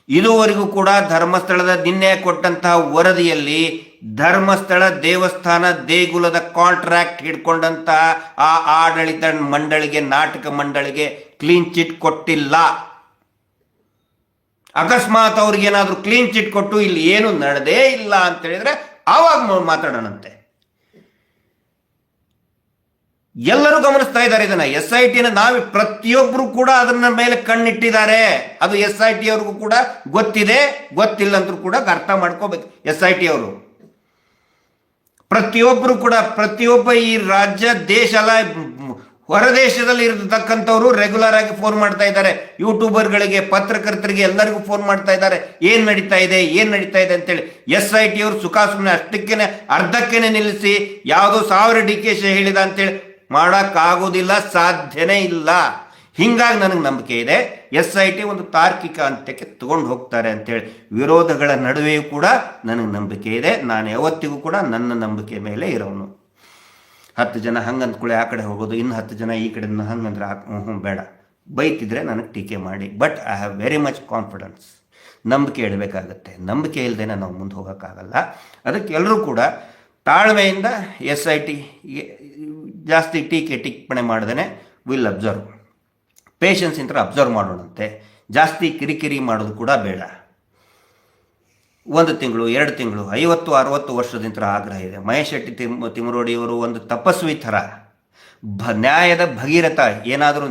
ಇದುವರೆಗೂ ಕೂಡ ಧರ್ಮಸ್ಥಳದ ನಿನ್ನೆ ಕೊಟ್ಟಂತಹ ವರದಿಯಲ್ಲಿ ಧರ್ಮಸ್ಥಳ ದೇವಸ್ಥಾನ ದೇಗುಲದ ಕಾಂಟ್ರಾಕ್ಟ್ ಹಿಡ್ಕೊಂಡಂತಹ ಆ ಆಡಳಿತ ಮಂಡಳಿಗೆ, ನಾಟಕ ಮಂಡಳಿಗೆ ಕ್ಲೀನ್ ಚಿಟ್ ಕೊಟ್ಟಿಲ್ಲ. ಅಕಸ್ಮಾತ್ ಅವ್ರಿಗೇನಾದ್ರೂ ಕ್ಲೀನ್ ಚಿಟ್ ಕೊಟ್ಟು ಇಲ್ಲಿ ಏನು ನಡೆದೇ ಇಲ್ಲ ಅಂತ ಹೇಳಿದ್ರೆ ಆವಾಗ ಮಾತಾಡೋಣಂತೆ. ಎಲ್ಲರೂ ಗಮನಿಸ್ತಾ ಇದ್ದಾರೆ ಇದನ್ನ. SITನ ನಾವು ಪ್ರತಿಯೊಬ್ಬರು ಕೂಡ ಅದನ್ನ ಮೇಲೆ ಕಣ್ಣಿಟ್ಟಿದ್ದಾರೆ. ಅದು SIT ಅವ್ರಿಗೂ ಕೂಡ ಗೊತ್ತಿದೆ, ಗೊತ್ತಿಲ್ಲ ಅಂದ್ರೂ ಕೂಡ ಅರ್ಥ ಮಾಡ್ಕೋಬೇಕು. SIT ಅವರು ಪ್ರತಿಯೊಬ್ಬರು ಕೂಡ, ಪ್ರತಿಯೊಬ್ಬ ಈ ರಾಜ್ಯ, ದೇಶ ಅಲ್ಲ ಹೊರದೇಶದಲ್ಲಿ ಇರತಕ್ಕಂಥವ್ರು ರೆಗ್ಯುಲರ್ ಆಗಿ ಫೋನ್ ಮಾಡ್ತಾ ಇದ್ದಾರೆ. ಯೂಟ್ಯೂಬರ್ಗಳಿಗೆ, ಪತ್ರಕರ್ತರಿಗೆ, ಎಲ್ಲರಿಗೂ ಫೋನ್ ಮಾಡ್ತಾ ಇದ್ದಾರೆ. ಏನ್ ನಡೀತಾ ಇದೆ ಅಂತೇಳಿ. SIT ಅವರು ಸುಖಾಸುಮ್ಮನೆ ಅಷ್ಟಕ್ಕೇನೆ ಅರ್ಧಕ್ಕೇನೆ ನಿಲ್ಲಿಸಿ ಯಾವುದೋ 1000 DKಶ ಹೇಳಿದ ಅಂತೇಳಿ ಮಾಡೋಕ್ಕಾಗೋದಿಲ್ಲ, ಸಾಧ್ಯನೇ ಇಲ್ಲ. ಹಿಂಗಾಗಿ ನನಗೆ ನಂಬಿಕೆ ಇದೆ SIT ಒಂದು ತಾರ್ಕಿಕ ಅಂತ್ಯಕ್ಕೆ ತಗೊಂಡು ಹೋಗ್ತಾರೆ ಅಂತೇಳಿ. ವಿರೋಧಗಳ ನಡುವೆಯೂ ಕೂಡ ನನಗೆ ನಂಬಿಕೆ ಇದೆ. ನಾನು ಯಾವತ್ತಿಗೂ ಕೂಡ ನನ್ನ ನಂಬಿಕೆ ಮೇಲೆ ಇರೋನು. 10 ಜನ ಹಂಗೆ ಅಂದ್ಕೊಳ್ಳಿ ಆ ಕಡೆ ಹೋಗೋದು, ಇನ್ನು 10 ಜನ ಈ ಕಡೆ ಹಂಗಂದ್ರೆ ಬೇಡ, ಬೈತಿದ್ರೆ ನನಗೆ ಟೀಕೆ ಮಾಡಿ. But I have very much confidence. ನಂಬಿಕೆ ಇಡಬೇಕಾಗತ್ತೆ. ನಂಬಿಕೆ ಇಲ್ಲದೇನೆ ನಾವು ಮುಂದೆ ಹೋಗೋಕ್ಕಾಗಲ್ಲ. ಅದಕ್ಕೆ ಎಲ್ಲರೂ ಕೂಡ ತಾಳ್ಮೆಯಿಂದ SIT ಜಾಸ್ತಿ ಟಿಪ್ಪಣಿ ಮಾಡ್ದೇ ವಿಲ್ ಅಬ್ಸರ್ವ್, ಪೇಷನ್ಸ್ ಇಂದ ಅಬ್ಸರ್ವ್ ಮಾಡೋಣಂತೆ. ಜಾಸ್ತಿ ಕಿರಿಕಿರಿ ಮಾಡೋದು ಕೂಡ ಬೇಡ. 1 ತಿಂಗಳು 2 ತಿಂಗಳು 50-60 ವರ್ಷದಿಂದ ಆಗ್ರಹ ಇದೆ. ಮಹೇಶ್ ಶೆಟ್ಟಿ ತಿಮರೋಡಿಯವರು ಒಂದು ತಪಸ್ವಿ ಥರ, ನ್ಯಾಯದ ಭಗೀರಥ. ಏನಾದರೂ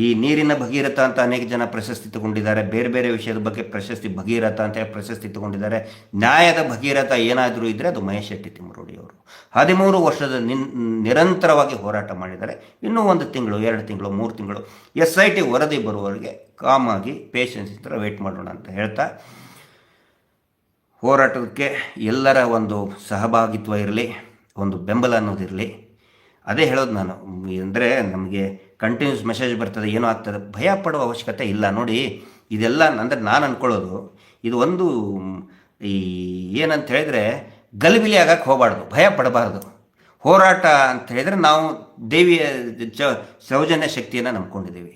ಈ ನೀರಿನ ಭಗೀರಥ ಅಂತ ಅನೇಕ ಜನ ಪ್ರಶಸ್ತಿ ತಗೊಂಡಿದ್ದಾರೆ. ಬೇರೆ ಬೇರೆ ವಿಷಯದ ಬಗ್ಗೆ ಪ್ರಶಸ್ತಿ, ಭಗೀರಥ ಅಂತ ಪ್ರಶಸ್ತಿ ತಗೊಂಡಿದ್ದಾರೆ. ನ್ಯಾಯದ ಭಗೀರಥ ಏನಾದರೂ ಇದ್ದರೆ ಅದು ಮಹೇಶ್ ಶೆಟ್ಟಿ ತಿಮರೋಡಿಯವರು. 13 ವರ್ಷದ ನಿರಂತರವಾಗಿ ಹೋರಾಟ ಮಾಡಿದ್ದಾರೆ. ಇನ್ನೂ 1 ತಿಂಗಳು 2 ತಿಂಗಳು 3 ತಿಂಗಳು SIT ವರದಿ ಬರುವವರೆಗೆ ಕಾಮಾಗಿ ಪೇಷನ್ಸ್ ಇಂದ ವೇಟ್ ಮಾಡೋಣ ಅಂತ ಹೇಳ್ತಾ, ಹೋರಾಟಕ್ಕೆ ಎಲ್ಲರ ಒಂದು ಸಹಭಾಗಿತ್ವ ಇರಲಿ, ಒಂದು ಬೆಂಬಲ ಅನ್ನೋದಿರಲಿ. ಅದೇ ಹೇಳೋದು ನಾನು. ಅಂದರೆ ನಮಗೆ ಕಂಟಿನ್ಯೂಸ್ ಮೆಸೇಜ್ ಬರ್ತದೆ, ಏನೋ ಆಗ್ತದೆ, ಭಯ ಪಡುವ ಅವಶ್ಯಕತೆ ಇಲ್ಲ. ನೋಡಿ, ಇದೆಲ್ಲ ಅಂದರೆ ನಾನು ಅಂದ್ಕೊಳ್ಳೋದು ಇದು ಒಂದು ಈ ಏನಂತ ಹೇಳಿದ್ರೆ ಗಲಿಬಿಲಿ ಆಗಕ್ಕೆ ಹೋಗಬಾರ್ದು, ಭಯ ಪಡಬಾರ್ದು. ಹೋರಾಟ ಅಂತ ಹೇಳಿದರೆ ನಾವು ದೇವಿಯ ಸೌಜನ್ಯ ಶಕ್ತಿಯನ್ನು ನಂಬ್ಕೊಂಡಿದ್ದೀವಿ.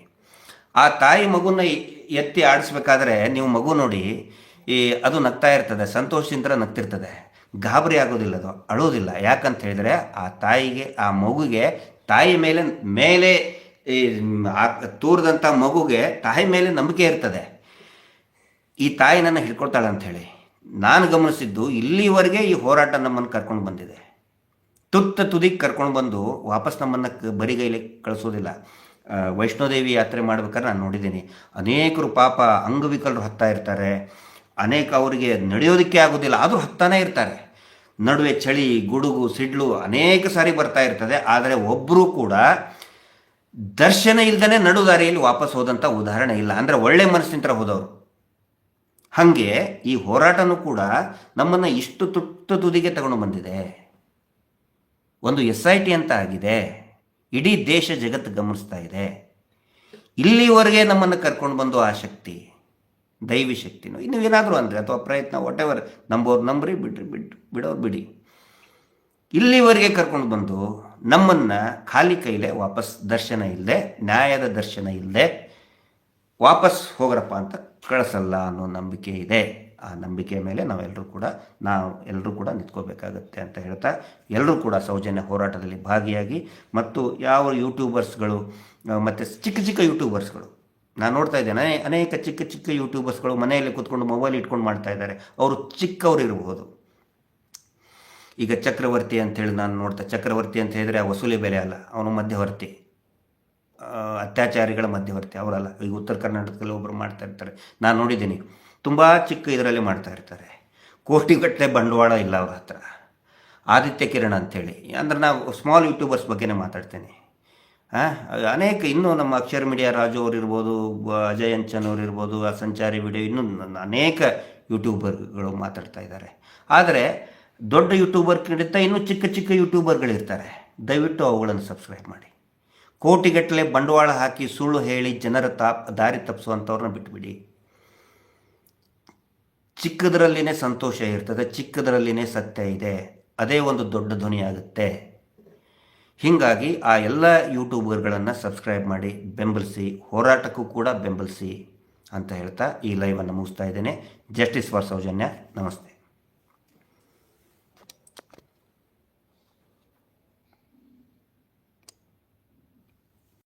ಆ ತಾಯಿ ಮಗುನ ಎತ್ತಿ ಆಡಿಸ್ಬೇಕಾದ್ರೆ ನೀವು ಮಗು ನೋಡಿ, ಅದು ನಗ್ತಾ ಇರ್ತದೆ, ಸಂತೋಷದಿಂದ ನಗ್ತಿರ್ತದೆ, ಗಾಬರಿ ಆಗೋದಿಲ್ಲ, ಅದು ಅಳೋದಿಲ್ಲ. ಯಾಕಂತ ಹೇಳಿದರೆ ಆ ತಾಯಿಗೆ, ಆ ಮಗುಗೆ ತಾಯಿ ಮೇಲೆ ತೂರಿದಂಥ ಮಗುಗೆ ತಾಯಿ ಮೇಲೆ ನಂಬಿಕೆ ಇರ್ತದೆ. ಈ ತಾಯಿ ನನ್ನ ಹಿಡ್ಕೊಳ್ತಾಳೆ ಅಂಥೇಳಿ ನಾನು ಗಮನಿಸಿದ್ದು. ಇಲ್ಲಿವರೆಗೆ ಈ ಹೋರಾಟ ನಮ್ಮನ್ನು ಕರ್ಕೊಂಡು ಬಂದಿದೆ. ತುದಿಗೆ ಕರ್ಕೊಂಡು ಬಂದು ವಾಪಸ್ ನಮ್ಮನ್ನು ಬರಿಗೈಲಿ ಕಳಿಸೋದಿಲ್ಲ. ವೈಷ್ಣೋದೇವಿ ಯಾತ್ರೆ ಮಾಡ್ಬೇಕಾದ್ರೆ ನಾನು ನೋಡಿದ್ದೀನಿ, ಅನೇಕರು ಪಾಪ ಅಂಗವಿಕಲರು ಹತ್ತಾ ಇರ್ತಾರೆ. ಅನೇಕ ಅವರಿಗೆ ನಡೆಯೋದಕ್ಕೆ ಆಗೋದಿಲ್ಲ, ಆದರೂ ಹತ್ತಾನೇ ಇರ್ತಾರೆ. ನಡುವೆ ಚಳಿ, ಗುಡುಗು, ಸಿಡ್ಲು ಅನೇಕ ಸಾರಿ ಬರ್ತಾ ಇರ್ತದೆ. ಆದರೆ ಒಬ್ಬರೂ ಕೂಡ ದರ್ಶನ ಇಲ್ದೇ ನಡುದಾರಿಯಲ್ಲಿ ವಾಪಸ್ ಹೋದಂಥ ಉದಾಹರಣೆ ಇಲ್ಲ. ಅಂದರೆ ಒಳ್ಳೆ ಮನಸ್ಸಿನಿಂದ ಹೋದವರು. ಹಾಗೆ ಈ ಹೋರಾಟನೂ ಕೂಡ ನಮ್ಮನ್ನು ಇಷ್ಟು ತುದಿಗೆ ತಗೊಂಡು ಬಂದಿದೆ. ಒಂದು SIT ಅಂತ ಆಗಿದೆ. ಇಡೀ ದೇಶ ಜಗತ್ತು ಗಮನಿಸ್ತಾ ಇದೆ. ಇಲ್ಲಿವರೆಗೆ ನಮ್ಮನ್ನು ಕರ್ಕೊಂಡು ಬಂದು ಆ ಶಕ್ತಿ, ದೈವಿ ಶಕ್ತಿನೋ ಇನ್ನು ಏನಾದರೂ ಅಂದರೆ ಅಥವಾ ಪ್ರಯತ್ನ, ವಾಟ್ ಎವರ್, ನಂಬೋರು ನಂಬ್ರಿ, ಬಿಡೋರು ಬಿಡಿ, ಇಲ್ಲಿವರೆಗೆ ಕರ್ಕೊಂಡು ಬಂದು ನಮ್ಮನ್ನು ಖಾಲಿ ಕೈಲೇ ವಾಪಸ್ ದರ್ಶನ ಇಲ್ಲದೆ, ನ್ಯಾಯದ ದರ್ಶನ ಇಲ್ಲದೆ ವಾಪಸ್ ಹೋಗ್ರಪ್ಪ ಅಂತ ಕಳಿಸಲ್ಲ ಅನ್ನೋ ನಂಬಿಕೆ ಇದೆ. ಆ ನಂಬಿಕೆ ಮೇಲೆ ನಾವೆಲ್ಲರೂ ಕೂಡ ನಿಂತ್ಕೋಬೇಕಾಗತ್ತೆ ಅಂತ ಹೇಳ್ತಾ, ಎಲ್ಲರೂ ಕೂಡ ಸೌಜನ್ಯ ಹೋರಾಟದಲ್ಲಿ ಭಾಗಿಯಾಗಿ, ಮತ್ತು ಯಾವ ಯೂಟ್ಯೂಬರ್ಸ್ಗಳು ಮತ್ತು ಚಿಕ್ಕ ಯೂಟ್ಯೂಬರ್ಸ್ಗಳು ನಾನು ನೋಡ್ತಾ ಇದ್ದೇನೆ, ಅನೇಕ ಚಿಕ್ಕ ಯೂಟ್ಯೂಬರ್ಸ್ಗಳು ಮನೆಯಲ್ಲಿ ಕೂತ್ಕೊಂಡು ಮೊಬೈಲ್ ಇಟ್ಕೊಂಡು ಮಾಡ್ತಾ ಇದ್ದಾರೆ. ಅವರು ಚಿಕ್ಕವರು ಇರಬಹುದು. ಈಗ ಚಕ್ರವರ್ತಿ ಅಂತೇಳಿ ನಾನು ನೋಡ್ತಾ, ಚಕ್ರವರ್ತಿ ಅಂತ ಹೇಳಿದರೆ ವಸೂಲಿ ಬೆಲೆ ಅಲ್ಲ, ಅವನು ಮಧ್ಯವರ್ತಿ, ಅತ್ಯಾಚಾರಿಗಳ ಮಧ್ಯವರ್ತಿ ಅವರಲ್ಲ. ಈಗ ಉತ್ತರ ಕರ್ನಾಟಕದಲ್ಲಿ ಒಬ್ಬರು ಮಾಡ್ತಾ ಇರ್ತಾರೆ, ನಾನು ನೋಡಿದ್ದೀನಿ. ತುಂಬ ಚಿಕ್ಕ ಇದರಲ್ಲಿ ಮಾಡ್ತಾ ಇರ್ತಾರೆ. ಕೋಟಿಗಟ್ಟಲೆ ಬಂಡವಾಳ ಇಲ್ಲ ಅವ್ರ ಹತ್ರ. ಆದಿತ್ಯ ಕಿರಣ್ ಅಂಥೇಳಿ, ಅಂದರೆ ನಾವು ಸ್ಮಾಲ್ ಯೂಟ್ಯೂಬರ್ಸ್ ಬಗ್ಗೆನೇ ಮಾತಾಡ್ತೇನೆ. ಅನೇಕ ಇನ್ನೂ ನಮ್ಮ ಅಕ್ಷರ ಮೀಡಿಯಾ ರಾಜು ಅವರು ಇರ್ಬೋದು, ಅಜಯ್ ಅಂಚನ್ ಅವರು ಇರ್ಬೋದು, ಆ ಸಂಚಾರಿ ವಿಡಿಯೋ ಇನ್ನೂ ಅನೇಕ ಯೂಟ್ಯೂಬರ್ಗಳು ಮಾತಾಡ್ತಾ ಇದ್ದಾರೆ. ಆದರೆ ದೊಡ್ಡ ಯೂಟ್ಯೂಬರ್ಗಿಂತ ಇನ್ನೂ ಚಿಕ್ಕ ಚಿಕ್ಕ ಯೂಟ್ಯೂಬರ್ಗಳಿರ್ತಾರೆ. ದಯವಿಟ್ಟು ಅವುಗಳನ್ನು ಸಬ್ಸ್ಕ್ರೈಬ್ ಮಾಡಿ. ಕೋಟಿಗಟ್ಟಲೆ ಬಂಡವಾಳ ಹಾಕಿ ಸುಳ್ಳು ಹೇಳಿ ಜನರ ದಾರಿ ತಪ್ಪಿಸುವಂಥವ್ರನ್ನ ಬಿಟ್ಬಿಡಿ. ಚಿಕ್ಕದರಲ್ಲಿನೇ ಸಂತೋಷ ಇರ್ತದೆ, ಚಿಕ್ಕದರಲ್ಲಿನೇ ಸತ್ಯ ಇದೆ, ಅದೇ ಒಂದು ದೊಡ್ಡ ಧ್ವನಿಯಾಗುತ್ತೆ. ಹೀಗಾಗಿ ಆ ಎಲ್ಲ ಯೂಟ್ಯೂಬರ್ಗಳನ್ನು ಸಬ್ಸ್ಕ್ರೈಬ್ ಮಾಡಿ, ಬೆಂಬಲಿಸಿ, ಹೋರಾಟಕ್ಕೂ ಕೂಡ ಬೆಂಬಲಿಸಿ ಅಂತ ಹೇಳ್ತಾ ಈ ಲೈವನ್ನು ಮುಗಿಸ್ತಾ ಇದ್ದೇನೆ. Justice for Soujanya. ನಮಸ್ತೆ.